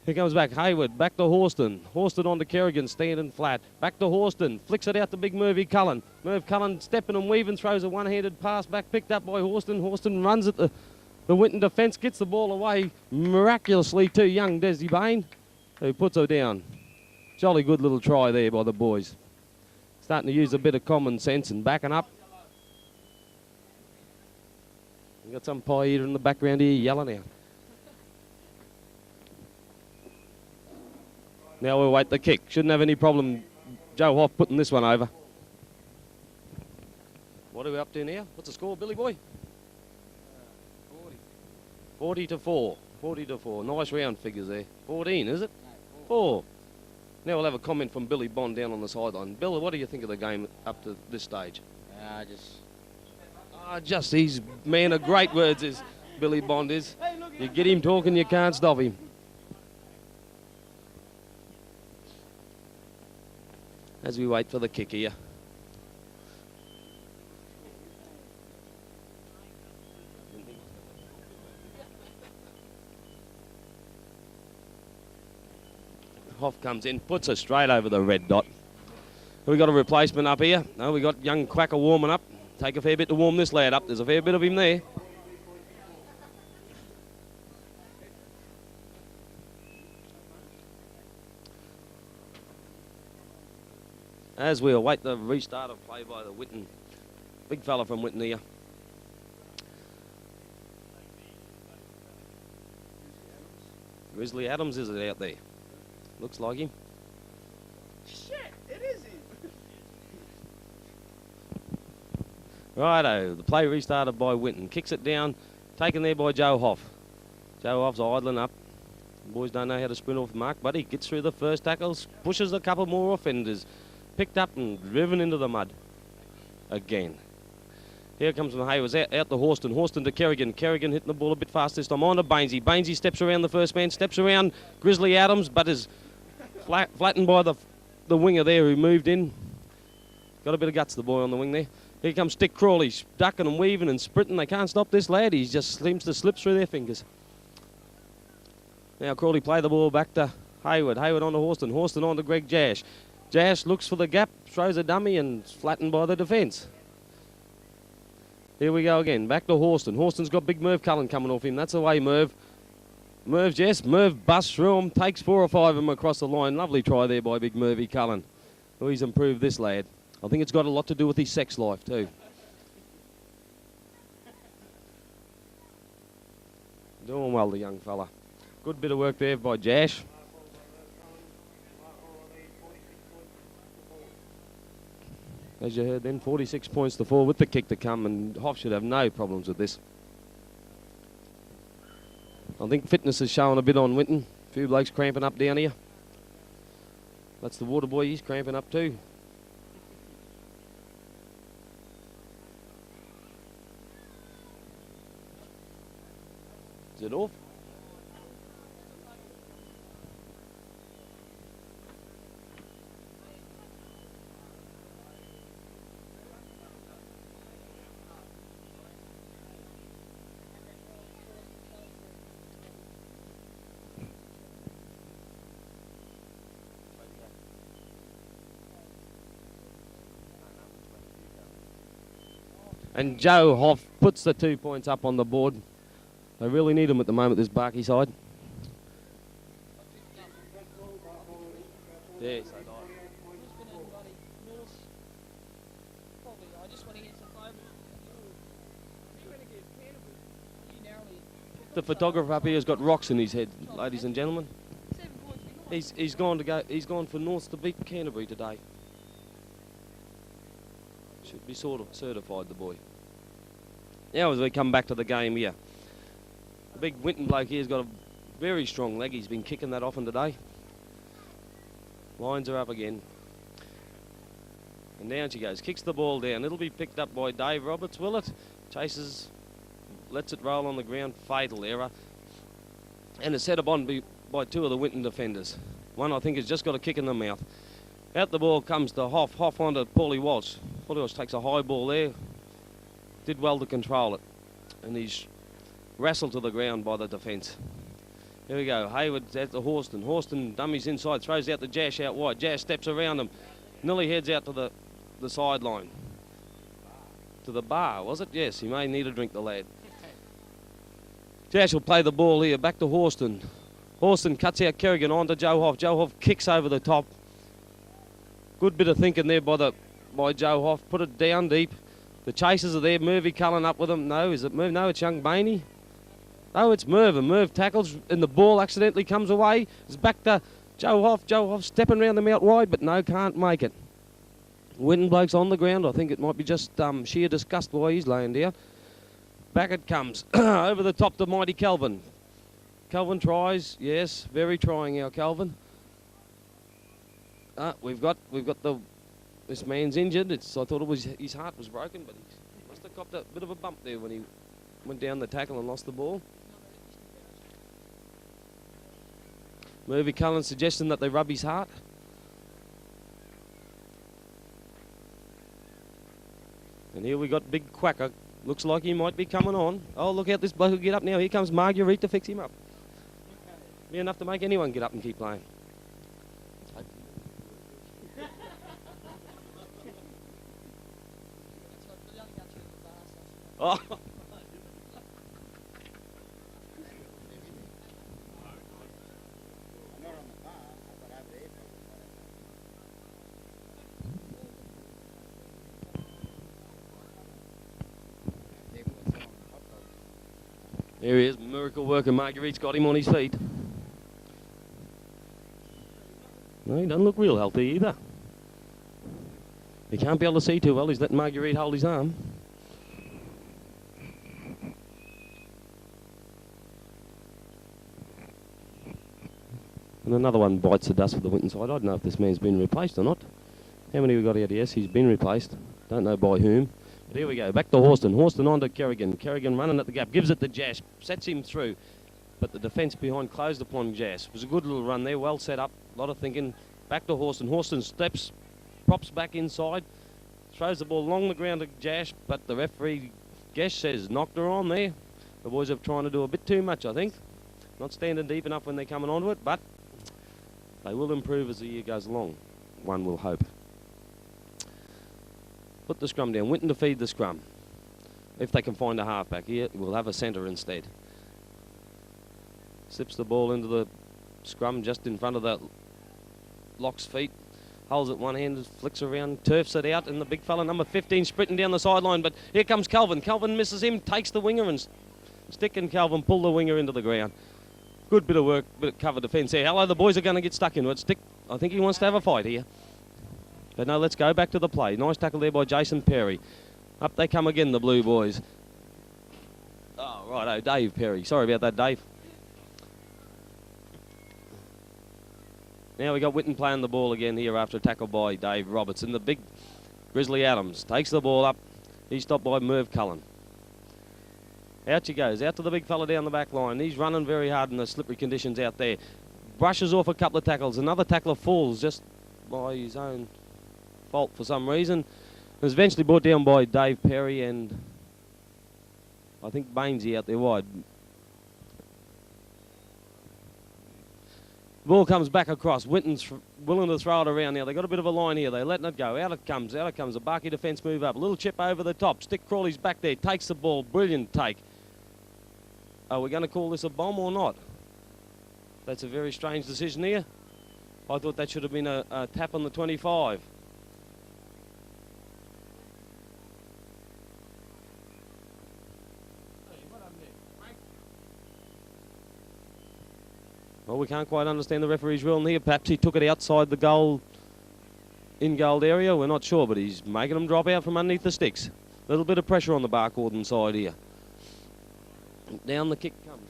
Here comes back Hayward, back to Horston. Horston on to Kerrigan, standing flat. Back to Horston, flicks it out to big Mervy Cullen. Merv Cullen stepping and weaving, throws a one-handed pass back, picked up by Horston. Horston runs at the Winton defence, gets the ball away miraculously to young Desi Bain, who puts her down. Jolly good little try there by the boys. Starting to use a bit of common sense and backing up. We've got some pie eater in the background here yelling out. Now we'll wait the kick. Shouldn't have any problem, Joe Hoff putting this one over. What are we up to now? What's the score, Billy boy? 40 to 4. 40 to 4. Nice round figures there. 14, is it? No, 4. Now we'll have a comment from Billy Bond down on the sideline. Bill, what do you think of the game up to this stage? He's man of great words is Billy Bond is. You get him talking, you can't stop him. As we wait for the kick here. Hoff comes in, puts her straight over the red dot. We got a replacement up here. No, we got young Quacker warming up. Take a fair bit to warm this lad up. There's a fair bit of him there. As we await the restart of play by the Winton. Big fella from Winton here. Grizzly Adams, is it out there? Looks like him.
Shit, it is him.
Righto, the play restarted by Winton. Kicks it down, taken there by Joe Hoff. Joe Hoff's idling up. The boys don't know how to sprint off the mark, but he gets through the first tackles, pushes a couple more offenders. Picked up and driven into the mud again. Here comes from Haywards out to Horston. Horston to Kerrigan. Kerrigan hitting the ball a bit fast this time. On to Bainsey. Bainsey steps around the first man, steps around Grizzly Adams, but is flattened by the winger there who moved in. Got a bit of guts, the boy on the wing there. Here comes Stick Crawley, ducking and weaving and sprinting. They can't stop this lad. He just seems to slip through their fingers. Now Crawley play the ball back to Hayward. Hayward on to Horston. Horston on to Greg Jash. Jash looks for the gap, throws a dummy and flattened by the defence. Here we go again, back to Horston. Horston's got big Merv Cullen coming off him. That's the way, Merv. Merv busts through him, takes 4 or 5 of them across the line. Lovely try there by big Mervy Cullen. Oh, he's improved this lad. I think it's got a lot to do with his sex life too. Doing well, the young fella. Good bit of work there by Jash. As you heard then, 46 points to 4 with the kick to come, and Hoff should have no problems with this. I think fitness is showing a bit on Winton. A few blokes cramping up down here. That's the water boy, he's cramping up too. Is it off? And Joe Hoff puts the 2 points up on the board. They really need him at the moment, this Barkey side. Yes, they died. The photographer up here has got rocks in his head, ladies and gentlemen. He's gone for North to beat Canterbury today. Should be sort of certified, the boy. Now as we come back to the game here. The big Winton bloke here's got a very strong leg. He's been kicking that often today. Lines are up again. And down she goes. Kicks the ball down. It'll be picked up by Dave Roberts, will it? Chases, lets it roll on the ground. Fatal error. And it's set upon by two of the Winton defenders. One, I think, has just got a kick in the mouth. Out the ball comes to Hoff. Hoff onto Paulie Walsh. Paulie Walsh takes a high ball there. Did well to control it. And he's wrestled to the ground by the defence. Here we go. Hayward out to Horston. Horston dummies inside, throws out the Jash out wide. Jash steps around him. Nearly heads out to the sideline. To the bar, was it? Yes, he may need a drink, the lad. Jash will play the ball here. Back to Horston. Horston cuts out Kerrigan onto Joe Hoff. Joe Hoff kicks over the top. Good bit of thinking there by Joe Hoff. Put it down deep. The chasers are there. Murphy Cullen up with them. No, is it Merv? No, it's young Bainey. Oh, it's Merv. And Merv tackles and the ball accidentally comes away. It's back to Joe Hoff. Joe Hoff stepping around them out wide, but no, can't make it. Winton bloke's on the ground. I think it might be just sheer disgust why he's laying down. Back it comes. Over the top to mighty Kelvin. Kelvin tries. Yes, very trying our Kelvin. We've got this man's injured. I thought it was his heart was broken, but he must have copped a bit of a bump there when he went down the tackle and lost the ball. Murphy Cullen suggesting that they rub his heart. And here we got Big Quacker. Looks like he might be coming on. Oh, look out, this bloke will get up now. Here comes Marguerite to fix him up. Be enough to make anyone get up and keep playing. Oh. There he is, miracle worker. Marguerite's got him on his feet. No, he doesn't look real healthy either. He can't be able to see too well. He's letting Marguerite hold his arm. And another one bites the dust for the Winton side. I don't know if this man's been replaced or not. How many we got out? Yes, he's been replaced. Don't know by whom. But here we go. Back to Horston. Horston on to Kerrigan. Kerrigan running at the gap. Gives it to Jash. Sets him through. But the defence behind closed upon Jash. It was a good little run there. Well set up. A lot of thinking. Back to Horston. Horston steps. Props back inside. Throws the ball along the ground to Jash. But the referee, Gesh, says knocked her on there. The boys are trying to do a bit too much, I think. Not standing deep enough when they're coming onto it. But they will improve as the year goes along. One will hope. Put the scrum down. Winton to feed the scrum. If they can find a halfback here, we'll have a centre instead. Slips the ball into the scrum just in front of the lock's feet. Holds it one-handed, flicks around, turfs it out, and the big fella, number 15, sprinting down the sideline. But here comes Calvin. Calvin misses him, takes the winger, and Stick and Calvin pull the winger into the ground. Good bit of work, bit of cover defence here. Hello, the boys are going to get stuck into it. Stick, I think he wants to have a fight here. But no, let's go back to the play. Nice tackle there by Jason Perry. Up they come again, the Blue Boys. Oh, righto, Dave Perry. Sorry about that, Dave. Now we got Winton playing the ball again here after a tackle by Dave Roberts. And the big Grizzly Adams takes the ball up. He's stopped by Merv Cullen. Out she goes, out to the big fella down the back line. He's running very hard in the slippery conditions out there. Brushes off a couple of tackles. Another tackler falls just by his own fault for some reason. Was eventually brought down by Dave Perry and I think Bainesy out there wide. The ball comes back across. Winton's willing to throw it around now. They got a bit of a line here. They're letting it go. Out it comes. Out it comes. A Barkey defence move up. A little chip over the top. Stick Crawley's back there. Takes the ball. Brilliant take. Are we going to call this a bomb or not? That's a very strange decision here. I thought that should have been a tap on the 25. Well, we can't quite understand the referee's ruling here. Perhaps he took it outside the goal, in-goal area. We're not sure, but he's making them drop out from underneath the sticks. A little bit of pressure on the Barcaldine side here. Down the kick comes.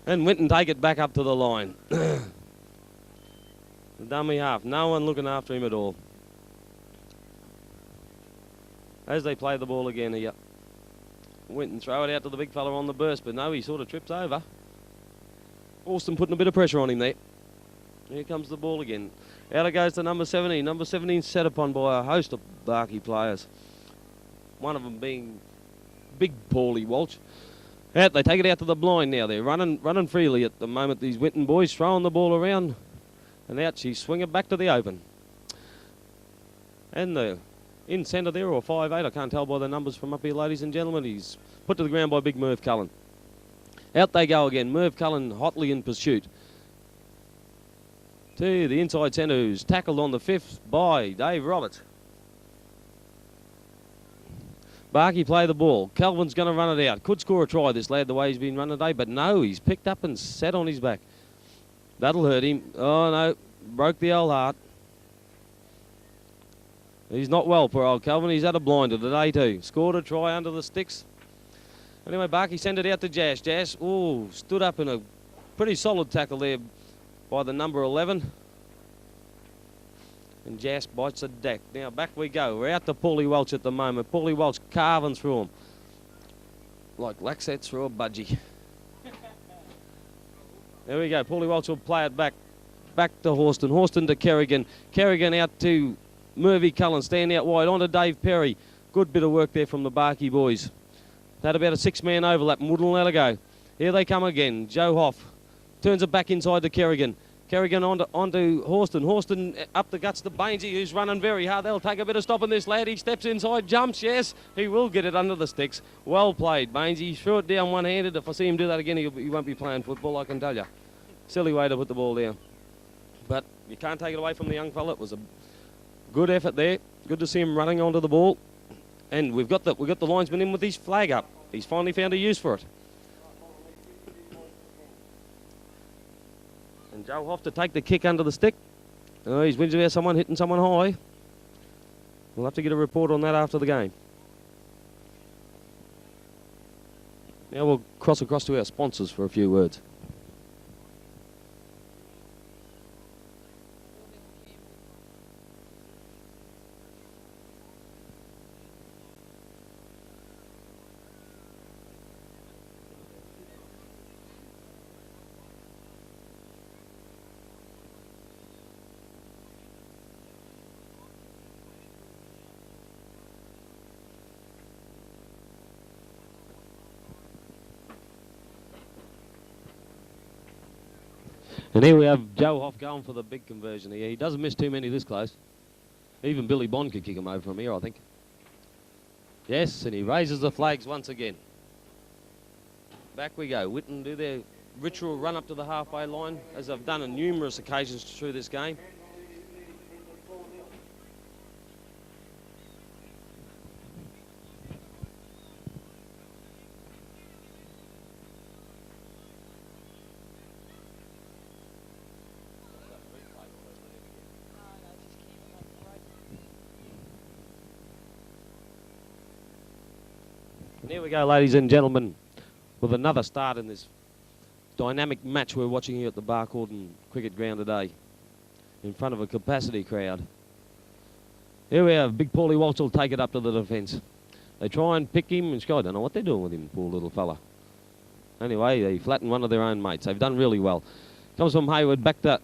And Winton take it back up to the line. The dummy half. No one looking after him at all. as they play the ball again here. Winton throw it out to the big fella on the burst, but no, he sort of trips over. Austin putting a bit of pressure on him there. Here comes the ball again. Out it goes to number 17. Number 17 set upon by a host of Barkey players. One of them being big Paulie Walsh. Out, they take it out to the blind now. They're running freely at the moment, these Winton boys, throwing the ball around. And out she swing it back to the open. And the in centre there, or 5'8", I can't tell by the numbers from up here, ladies and gentlemen. He's put to the ground by big Merv Cullen. Out they go again. Merv Cullen hotly in pursuit. To the inside centre, who's tackled on the 5th by Dave Roberts. Barkey play the ball. Calvin's going to run it out. Could score a try, this lad, the way he's been running today, but no, he's picked up and sat on his back. That'll hurt him. Oh, no, broke the old heart. He's not well, poor old Calvin. He's had a blinder today too. Scored a try under the sticks. Anyway, Barkey sent it out to Jas. Jas, stood up in a pretty solid tackle there by the number 11. And Jas bites the deck. Now back we go. We're out to Paulie Welch at the moment. Paulie Welch carving through him. Like Laxette through a budgie. There we go. Paulie Welch will play it back. Back to Horston. Horston to Kerrigan. Kerrigan out to Mervy Cullen, stand out wide, on to Dave Perry. Good bit of work there from the Barkey boys. Had about a 6-man overlap and wouldn't let it go. Here they come again. Joe Hoff turns it back inside to Kerrigan. Kerrigan onto Horston. Horston up the guts to Bainesy, who's running very hard. They'll take a bit of stopping this lad. He steps inside, jumps, yes. He will get it under the sticks. Well played, Bainesy. Threw it down one-handed. If I see him do that again, he won't be playing football, I can tell you. Silly way to put the ball down. But you can't take it away from the young fella. It was a good effort there. Good to see him running onto the ball. And we've got the linesman in with his flag up. He's finally found a use for it. And Joe Hoff to take the kick under the stick. Oh, he's whinging about someone hitting someone high. We'll have to get a report on that after the game. Now we'll cross across to our sponsors for a few words. And here we have Joe Hoff going for the big conversion here. He doesn't miss too many this close. Even Billy Bond could kick him over from here, I think. Yes, and he raises the flags once again. Back we go. Winton do their ritual run up to the halfway line, as they've done on numerous occasions through this game. Here we go, ladies and gentlemen, with another start in this dynamic match we're watching here at the Barcaldine Cricket Ground today, in front of a capacity crowd. Here we have Big Paulie Walsh will take it up to the defence. They try and pick him, and I don't know what they're doing with him, poor little fella. Anyway, they flatten one of their own mates. They've done really well. Comes from Hayward back to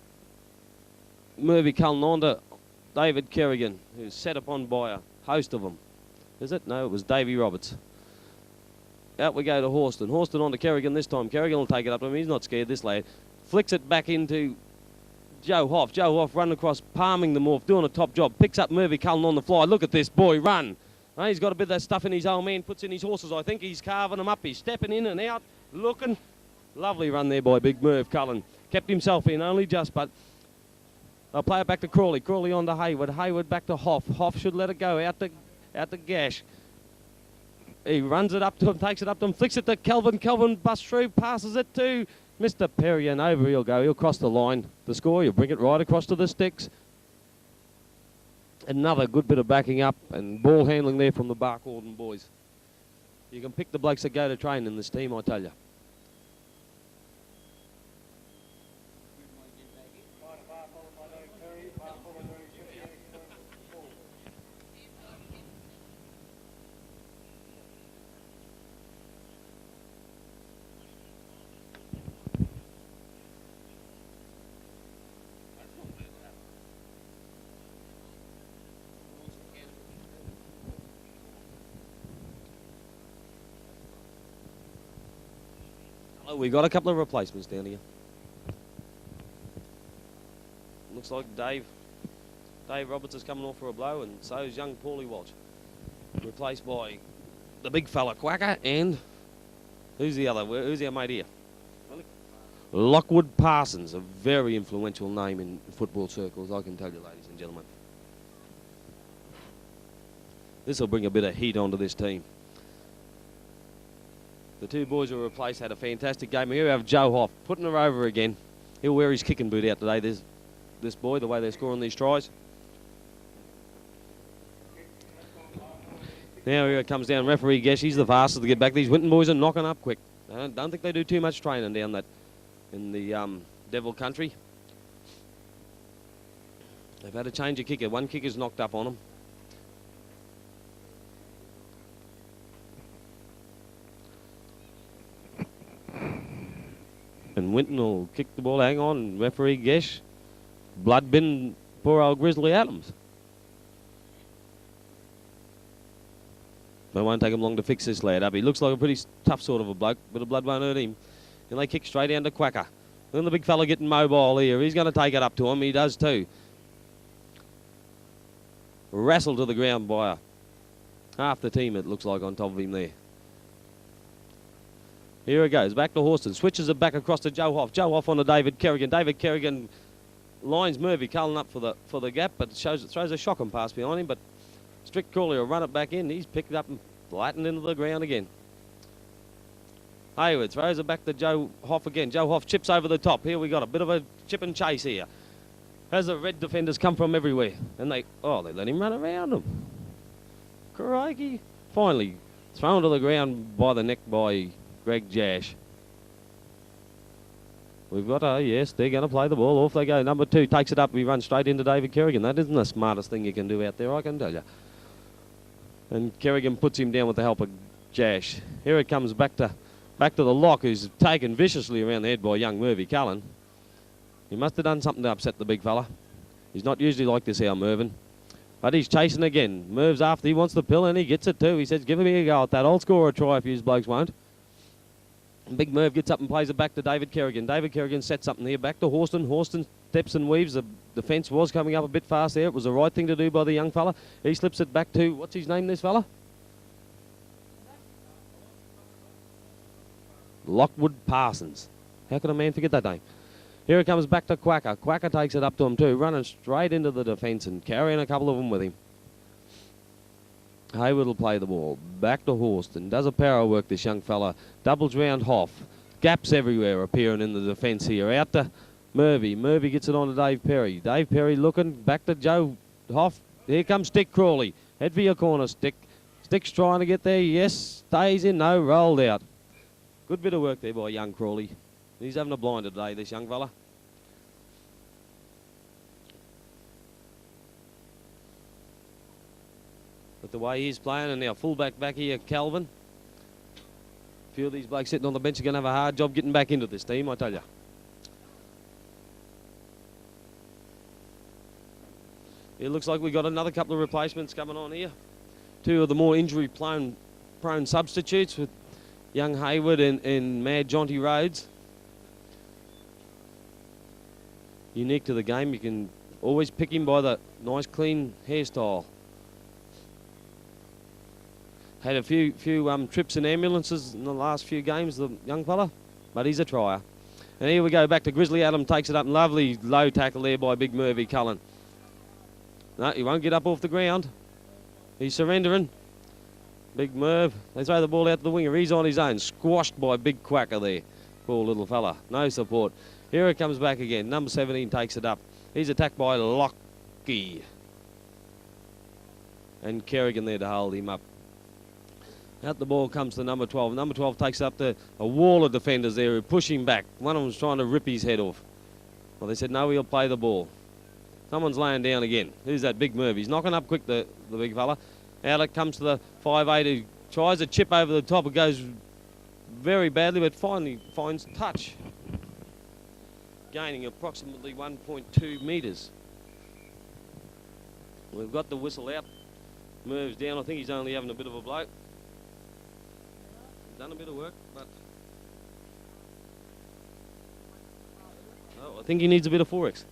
Mervy Cullen, on to David Kerrigan, who's set upon by a host of them. Is it? No, it was Davey Roberts. Out we go to Horston. Horston on to Kerrigan this time. Kerrigan will take it up to him. He's not scared, this lad. Flicks it back into Joe Hoff. Joe Hoff running across, palming them off, doing a top job. Picks up Mervy Cullen on the fly. Look at this boy run. He's got a bit of that stuff in his old man. Puts in his horses, I think. He's carving them up. He's stepping in and out, looking. Lovely run there by big Merv Cullen. Kept himself in only just, but they'll play it back to Crawley. Crawley on to Hayward. Hayward back to Hoff. Hoff should let it go. Out to Gash. He runs it up to him, takes it up to him, flicks it to Kelvin. Kelvin busts through, passes it to Mr. Perry, and over he'll go. He'll cross the line. The score, he'll bring it right across to the sticks. Another good bit of backing up and ball handling there from the Barcaldine boys. You can pick the blokes that go to train in this team, I tell you. Oh, we've got a couple of replacements down here. Looks like Dave Roberts is coming off for a blow, and so is young Paulie Walsh. Replaced by the big fella Quacker, and who's the other? Who's our mate here? Lockwood Parsons, a very influential name in football circles, I can tell you, ladies and gentlemen. This will bring a bit of heat onto this team. The two boys who were replaced had a fantastic game. Here we have Joe Hoff putting her over again. He'll wear his kicking boot out today, this boy, the way they're scoring these tries. Now here it comes down referee Gesh. He's the fastest to get back. These Winton boys are knocking up quick. I don't think they do too much training down that in the Devil country. They've had to change a kicker. One kicker's knocked up on them. And Winton will kick the ball. Hang on, referee Gesh. Blood bin poor old Grizzly Adams. But it won't take him long to fix this lad up. He looks like a pretty tough sort of a bloke, but the blood won't hurt him. And they kick straight down to Quacker. Then the big fella getting mobile here. He's going to take it up to him. He does too. Wrestled to the ground by half the team, it looks like, on top of him there. Here it goes, back to Horston. Switches it back across to Joe Hoff. Joe Hoff on to David Kerrigan. David Kerrigan lines Murphy Cullen up for the gap, but throws a shocking pass behind him. But Strick Crawley will run it back in. He's picked it up and flattened into the ground again. Hayward throws it back to Joe Hoff again. Joe Hoff chips over the top. Here we got a bit of a chip and chase here. As the red defenders come from everywhere. And they let him run around them. Crikey. Finally thrown to the ground by the neck by Greg Jash. We've got yes, they're going to play the ball. Off they go. Number 2 takes it up. We run straight into David Kerrigan. That isn't the smartest thing you can do out there, I can tell you. And Kerrigan puts him down with the help of Jash. Here it comes back to the lock, who's taken viciously around the head by young Murphy Cullen. He must have done something to upset the big fella. He's not usually like this, our Mervyn. But he's chasing again. Merv's after. He wants the pill, and he gets it too. He says, give me a go at that. I'll score a try if you blokes won't. And Big Merv gets up and plays it back to David Kerrigan. David Kerrigan sets something here. Back to Horston. Horston steps and weaves. The defence was coming up a bit fast there. It was the right thing to do by the young fella. He slips it back to, what's his name, this fella? Lockwood Parsons. How can a man forget that name? Here it comes back to Quacker. Quacker takes it up to him too, running straight into the defence and carrying a couple of them with him. Hayward will play the ball. Back to Horston. Does a power work, this young fella. Doubles round Hoff. Gaps everywhere appearing in the defence here. Out to Murphy. Murphy gets it on to Dave Perry. Dave Perry looking back to Joe Hoff. Here comes Stick Crawley. Head for your corner, Stick. Stick's trying to get there. Yes. Stays in. No. Rolled out. Good bit of work there by young Crawley. He's having a blinder today, this young fella. But the way he's playing, and now fullback back here, Calvin. A few of these blokes sitting on the bench are going to have a hard job getting back into this team, I tell you. It looks like we've got another couple of replacements coming on here. 2 of the more injury-prone substitutes with young Hayward and Mad Jonty Rhodes. Unique to the game, you can always pick him by the nice clean hairstyle. Had a few trips in ambulances in the last few games, the young fella, but he's a trier. And here we go, back to Grizzly Adam, takes it up, and lovely low tackle there by Big Murphy Cullen. No, he won't get up off the ground. He's surrendering. Big Merv, they throw the ball out to the winger. He's on his own, squashed by Big Quacker there. Poor little fella, no support. Here it comes back again. Number 17 takes it up. He's attacked by Lockie. And Kerrigan there to hold him up. Out the ball comes to number 12. Number 12 takes up to a wall of defenders there who push him back. One of them's trying to rip his head off. Well, they said, no, he'll play the ball. Someone's laying down again. Who's that? Big Merv. He's knocking up quick, the big fella. Out it comes to the 5'8", who tries a chip over the top. It goes very badly, but finally finds touch. Gaining approximately 1.2 metres. We've got the whistle out. Merv's down. I think he's only having a bit of a blow. Done a bit of work, but Oh, I think he needs a bit of 4x.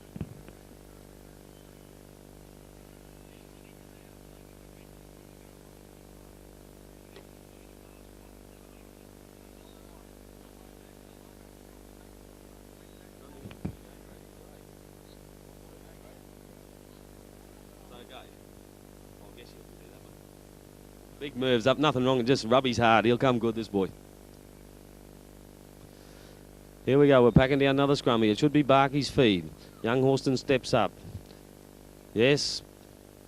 Big moves up, nothing wrong, just Rugby's hard. He'll come good, this boy. Here we go, we're packing down another scrummy. It should be Barkey's feed. Young Horston steps up. Yes,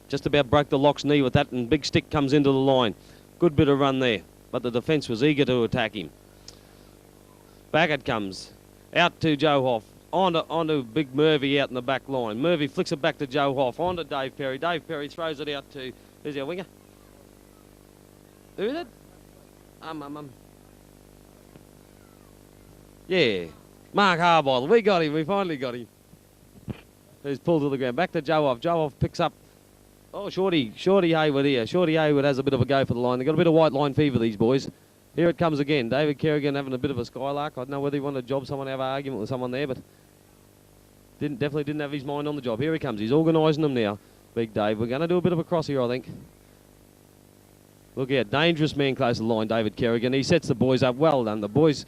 just about broke the lock's knee with that, and big stick comes into the line. Good bit of run there, but the defence was eager to attack him. Back it comes, out to Joe Hoff. Onto Big Murphy out in the back line. Murphy flicks it back to Joe Hoff, onto Dave Perry. Dave Perry throws it out to, who's our winger? Who is it? Yeah, Mark Harbottle. We got him. We finally got him. Who's pulled to the ground. Back to Joe Hoff. Joe Hoff picks up. Oh, Shorty Hayward here. Shorty Hayward has a bit of a go for the line. They've got a bit of white line fever, these boys. Here it comes again. David Kerrigan having a bit of a skylark. I don't know whether he wanted to job someone, have an argument with someone there, but definitely didn't have his mind on the job. Here he comes. He's organising them now. Big Dave. We're going to do a bit of a cross here, I think. Look out, dangerous man close to the line, David Kerrigan. He sets the boys up. Well done. The boys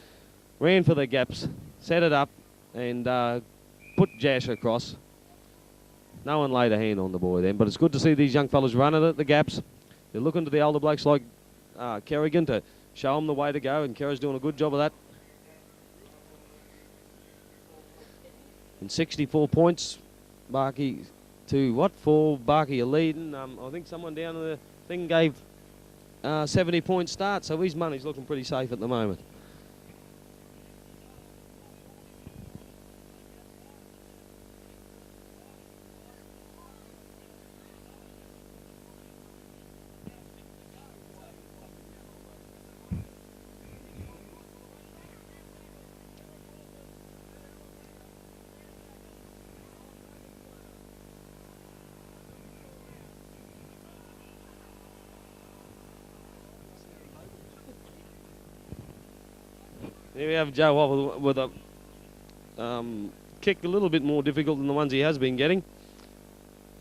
ran for the gaps, set it up, and put Jash across. No one laid a hand on the boy then, but it's good to see these young fellas running at the gaps. They're looking to the older blokes like Kerrigan to show them the way to go, and Kerrigan's doing a good job of that. And 64 points, Barkey to what for? Barkey are leading. I think someone down in the thing gave 70-point start, so his money's looking pretty safe at the moment. Here we have Joe Hoff with a kick a little bit more difficult than the ones he has been getting.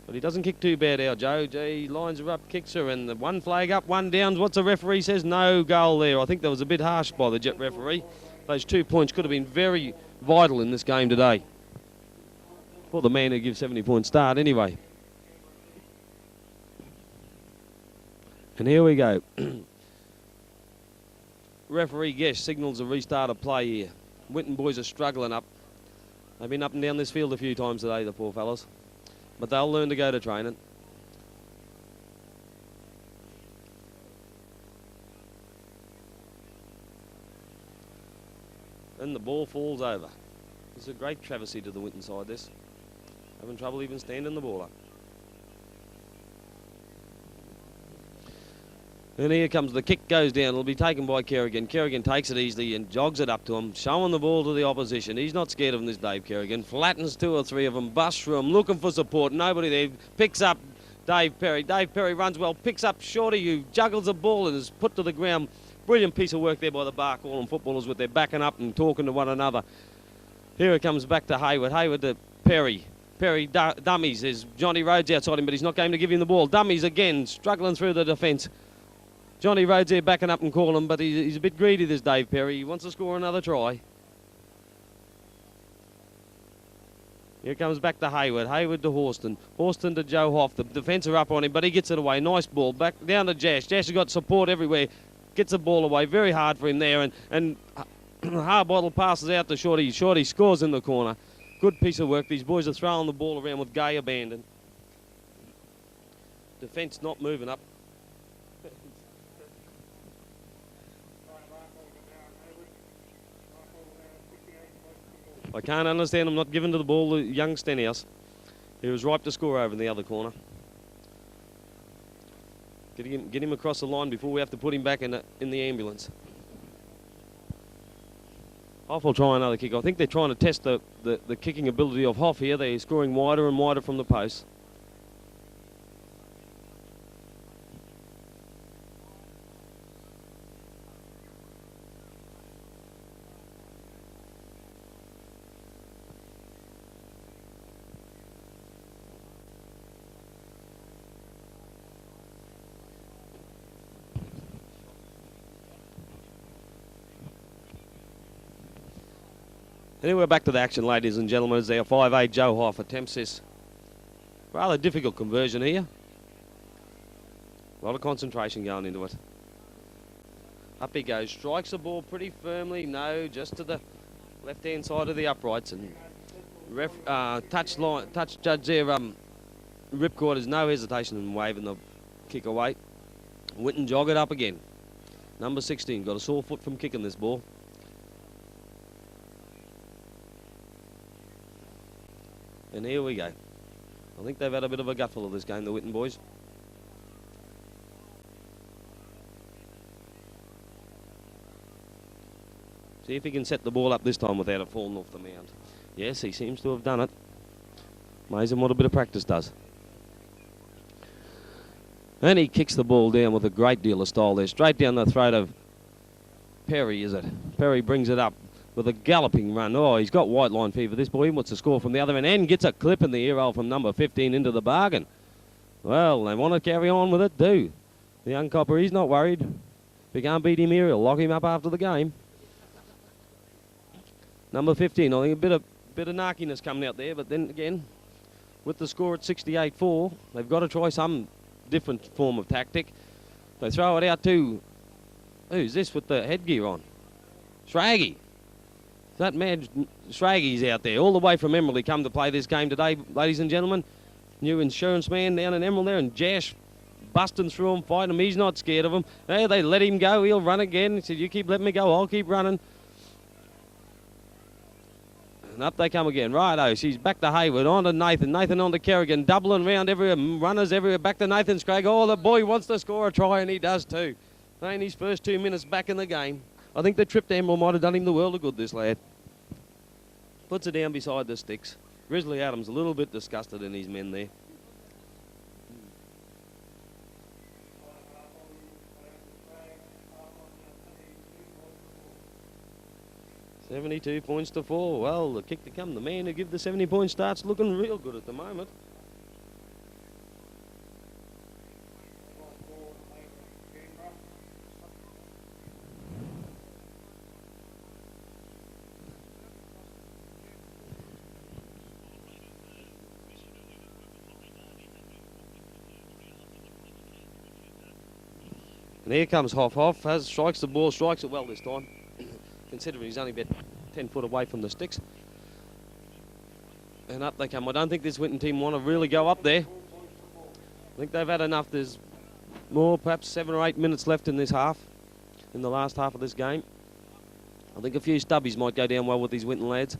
But he doesn't kick too bad, our Joe. He lines her up, kicks her, and the one flag up, one down. What's the referee says? No goal there. I think that was a bit harsh by the Jet referee. Those 2 points could have been very vital in this game today. For the man who gives 70-point start anyway. And here we go. Referee Gesh signals a restart of play here. Winton boys are struggling up. They've been up and down this field a few times today, the poor fellas. But they'll learn to go to training. And the ball falls over. It's a great travesty to the Winton side, this. Having trouble even standing the ball up. And here comes the kick, goes down. It'll be taken by Kerrigan. Kerrigan takes it easily and jogs it up to him, showing the ball to the opposition. He's not scared of him, this Dave Kerrigan. Flattens 2 or 3 of them, busts through them, looking for support. Nobody there. Picks up Dave Perry. Dave Perry runs well, picks up Shorty, who juggles the ball and is put to the ground. Brilliant piece of work there by the Barcaldine footballers with their backing up and talking to one another. Here it comes back to Hayward. Hayward to Perry. Perry dummies. There's Johnny Rhodes outside him, but he's not going to give him the ball. Dummies again, struggling through the defence. Johnny Rhodes there backing up and calling him, but he's a bit greedy, this Dave Perry. He wants to score another try. Here comes back to Hayward. Hayward to Horston. Horston to Joe Hoff. The defence are up on him, but he gets it away. Nice ball. Back down to Jash. Jash has got support everywhere. Gets the ball away. Very hard for him there. And Harbottle passes out to Shorty. Shorty scores in the corner. Good piece of work. These boys are throwing the ball around with gay abandon. Defence not moving up. I can't understand. I'm not giving to the ball to young Stenhouse. He was ripe to score over in the other corner. Get him across the line before we have to put him back in the ambulance. Hoff will try another kick. I think they're trying to test the kicking ability of Hoff here. They're scoring wider and wider from the post. Anyway, back to the action, ladies and gentlemen, as our 5'8" Joe Hoff attempts this rather difficult conversion here. A lot of concentration going into it. Up he goes, strikes the ball pretty firmly. No, just to the left-hand side of the uprights. And touch judge there, Ripcord, has no hesitation in waving the kick away. Winton jog it up again. Number 16, got a sore foot from kicking this ball. And here we go. I think they've had a bit of a gutful of this game, the Winton boys. See if he can set the ball up this time without it falling off the mound. Yes, he seems to have done it. Amazing what a bit of practice does. And he kicks the ball down with a great deal of style there. Straight down the throat of Perry, is it? Perry brings it up with a galloping run. Oh, he's got white line fever, this boy. What's the score from the other end? And gets a clip in the ear roll from number 15 into the bargain. Well, they want to carry on with it, do. The young copper, he's not worried. If he can't beat him here, he'll lock him up after the game. Number 15, I think a bit of narkiness coming out there, but then again, with the score at 68-4, they've got to try some different form of tactic. They throw it out to, who's this with the headgear on? Shraggy. That mad Shraggy's out there, all the way from Emerald. He come to play this game today, ladies and gentlemen. New insurance man down in Emerald there, and Jash busting through him, fighting him. He's not scared of him. Hey, they let him go. He'll run again. He said, you keep letting me go, I'll keep running. And up they come again. Righto, she's back to Hayward, on to Nathan. Nathan on to Kerrigan, doubling round everywhere, runners everywhere. Back to Nathan Scragg. Oh, the boy wants to score a try, and he does too. Playing his first 2 minutes back in the game. I think the trip to Emerald might have done him the world of good, this lad. Puts it down beside the sticks. Grizzly Adams a little bit disgusted in his men there. 72 points to 4. Well, the kick to come. The man who give the 70-point start's looking real good at the moment. And here comes Hoff. Strikes the ball, strikes it well this time, considering he's only about 10 foot away from the sticks. And up they come. I don't think this Winton team want to really go up there. I think they've had enough. There's more, perhaps 7 or 8 minutes left in this half, in the last half of this game. I think a few stubbies might go down well with these Winton lads.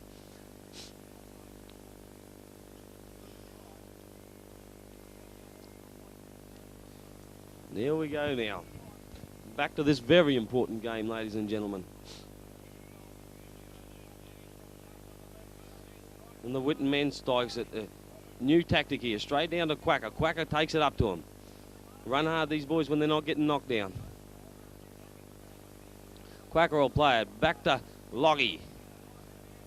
And here we go now. Back to this very important game, ladies and gentlemen. And the Winton men strikes it. New tactic here, straight down to Quacker. Quacker takes it up to him. Run hard, these boys, when they're not getting knocked down. Quacker will play it. Back to Loggy.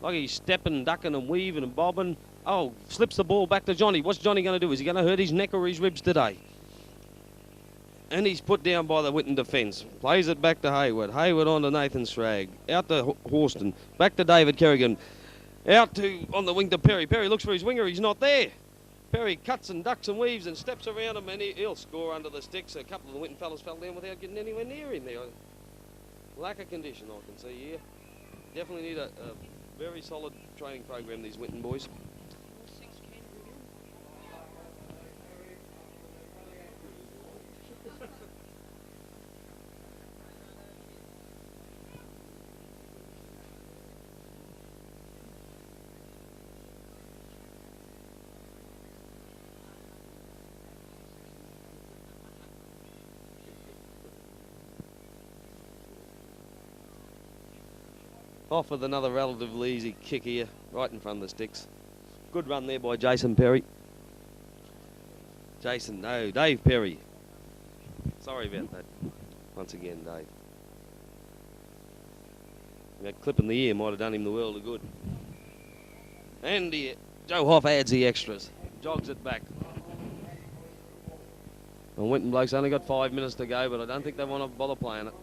Loggy stepping, ducking and weaving and bobbing. Oh, slips the ball back to Johnny. What's Johnny going to do? Is he going to hurt his neck or his ribs today? And he's put down by the Winton defence. Plays it back to Hayward. Hayward on to Nathan Scragg. Out to Horston. Back to David Kerrigan. Out to, on the wing to Perry. Perry looks for his winger. He's not there. Perry cuts and ducks and weaves and steps around him, and he'll score under the sticks. A couple of the Winton fellas fell down without getting anywhere near him there. Lack of condition, I can see here. Definitely need a very solid training program, these Winton boys. Off with another relatively easy kick here, right in front of the sticks. Good run there by Jason Perry. Dave Perry. Sorry about that. Once again, Dave. That clip in the ear might have done him the world of good. And Joe Hoff adds the extras. Jogs it back. And Winton blokes only got 5 minutes to go, but I don't think they want to bother playing it.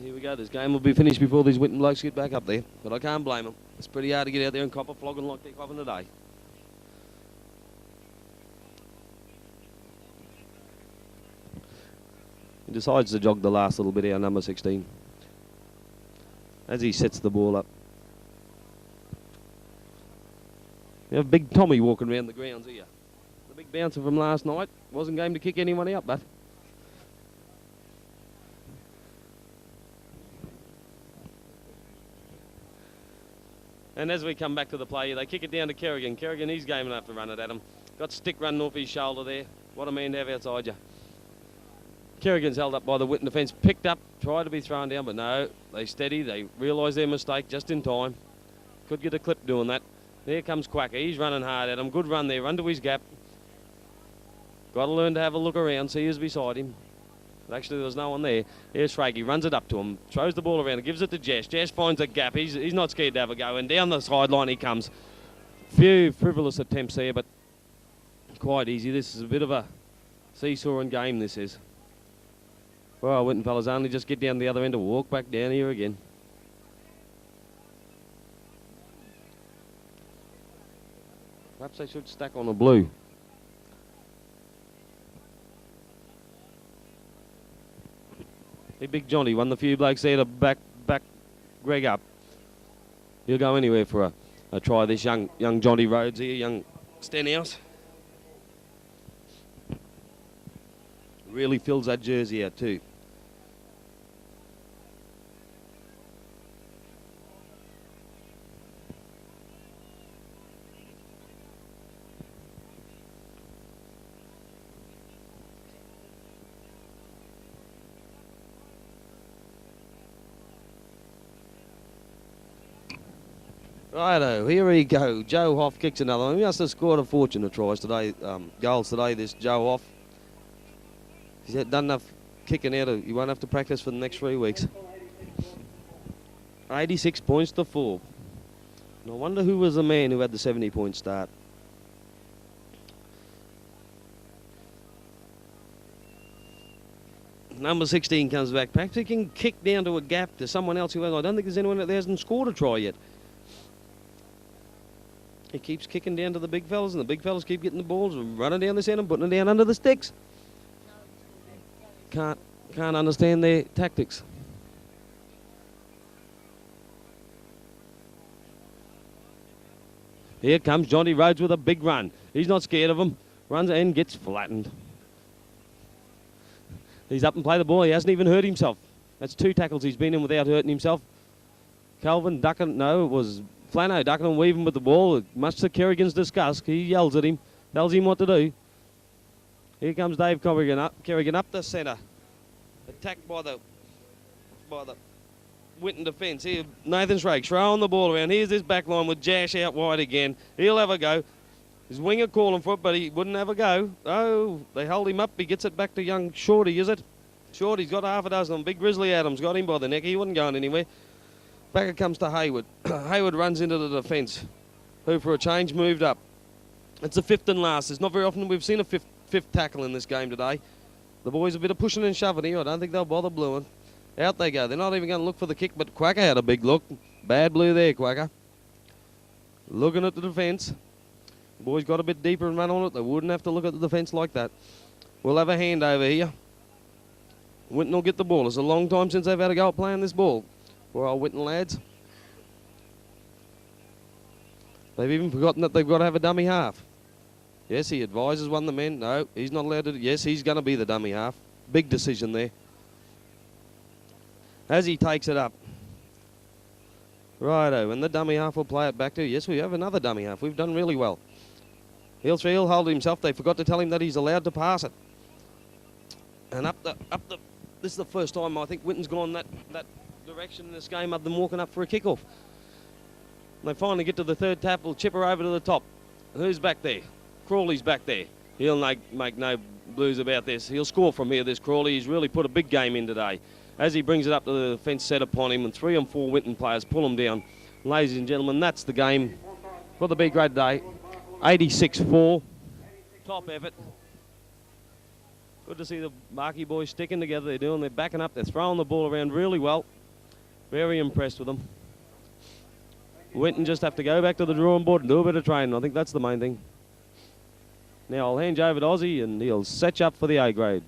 Here we go. This game will be finished before these Winton blokes get back up there. But I can't blame them. It's pretty hard to get out there and cop a flogging like they're copping today. He decides to jog the last little bit, our number 16. As he sets the ball up. We have Big Tommy walking around the grounds here. The big bouncer from last night wasn't game to kick anyone out, but... And as we come back to the play, they kick it down to Kerrigan. Kerrigan, he's game enough to run it at him. Got stick running off his shoulder there. What a man to have outside you. Kerrigan's held up by the Winton defence. Picked up, tried to be thrown down, but no. They steady. They realise their mistake just in time. Could get a clip doing that. There comes Quacker. He's running hard at him. Good run there. Run to his gap. Got to learn to have a look around. See who's beside him. But actually, there's no one there. Here's Fraggy. Runs it up to him. Throws the ball around. Gives it to Jess. Jess finds a gap. He's not scared to have a go. And down the sideline he comes. Few frivolous attempts there, but quite easy. This is a bit of a seesawing game, this is. Well, Winton fellas only just get down the other end to walk back down here again. Perhaps they should stack on a blue. Hey, Big Johnny won the few blokes there to back Greg up. He'll go anywhere for a try. This young Johnny Rhodes here, young Stenhouse. Really fills that jersey out too. Righto, here we go. Joe Hoff kicks another one. He must have scored a fortune of tries today, goals today, this Joe Hoff. He's done enough kicking out. He won't have to practice for the next 3 weeks. 86 points to 4. And I wonder who was the man who had the 70-point start. Number 16 comes back. Perhaps he can kick down to a gap to someone else who has. I don't think there's anyone that hasn't scored a try yet. He keeps kicking down to the big fellas, and the big fellas keep getting the balls and running down this end and putting it down under the sticks. Can't understand their tactics. Here comes Johnny Rhodes with a big run. He's not scared of him. Runs and gets flattened. He's up and play the ball. He hasn't even hurt himself. That's 2 tackles he's been in without hurting himself. Calvin ducking, no, it was Flano ducking and weaving with the ball. Much to Kerrigan's disgust, he yells at him, tells him what to do. Here comes Dave Kerrigan up the centre. Attacked by the Winton defence. Here, Nathan Shrake throwing the ball around. Here's this back line with Jash out wide again. He'll have a go. His winger calling for it, but he wouldn't have a go. Oh, they hold him up. He gets it back to young Shorty, is it? Shorty's got half a dozen of them. Big Grizzly Adams got him by the neck. He wasn't going anywhere. Back it comes to Hayward. Hayward runs into the defence. Who for a change moved up. It's the 5th and last. It's not very often we've seen a fifth tackle in this game today. The boys a bit of pushing and shoving here. I don't think they'll bother blueing. Out they go. They're not even going to look for the kick, but Quacker had a big look. Bad blue there, Quacker. Looking at the defence. The boys got a bit deeper and run on it. They wouldn't have to look at the defence like that. We'll have a hand over here. Winton will get the ball. It's a long time since they've had a go at playing this ball. For our Winton lads. They've even forgotten that they've got to have a dummy half. Yes, he advises one of the men. No, he's not allowed to. Yes, he's going to be the dummy half. Big decision there. As he takes it up. Righto, and the dummy half will play it back to. Yes, we have another dummy half. We've done really well. He'll hold himself. They forgot to tell him that he's allowed to pass it. And up the. This is the first time I think Winton's gone that direction in this game other than walking up for a kickoff. And they finally get to the 3rd tackle, chipper over to the top. Who's back there? Crawley's back there. He'll make no blues about this. He'll score from here, this Crawley. He's really put a big game in today. As he brings it up to the defence set upon him, and 3 and 4 Winton players pull him down. Ladies and gentlemen, that's the game for the B grade today. 86-4. Top effort. Good to see the Barkey boys sticking together. They're backing up. They're throwing the ball around really well. Very impressed with them. Winton just have to go back to the drawing board and do a bit of training. I think that's the main thing. Now I'll hand you over to Ozzy and he'll set you up for the A grade.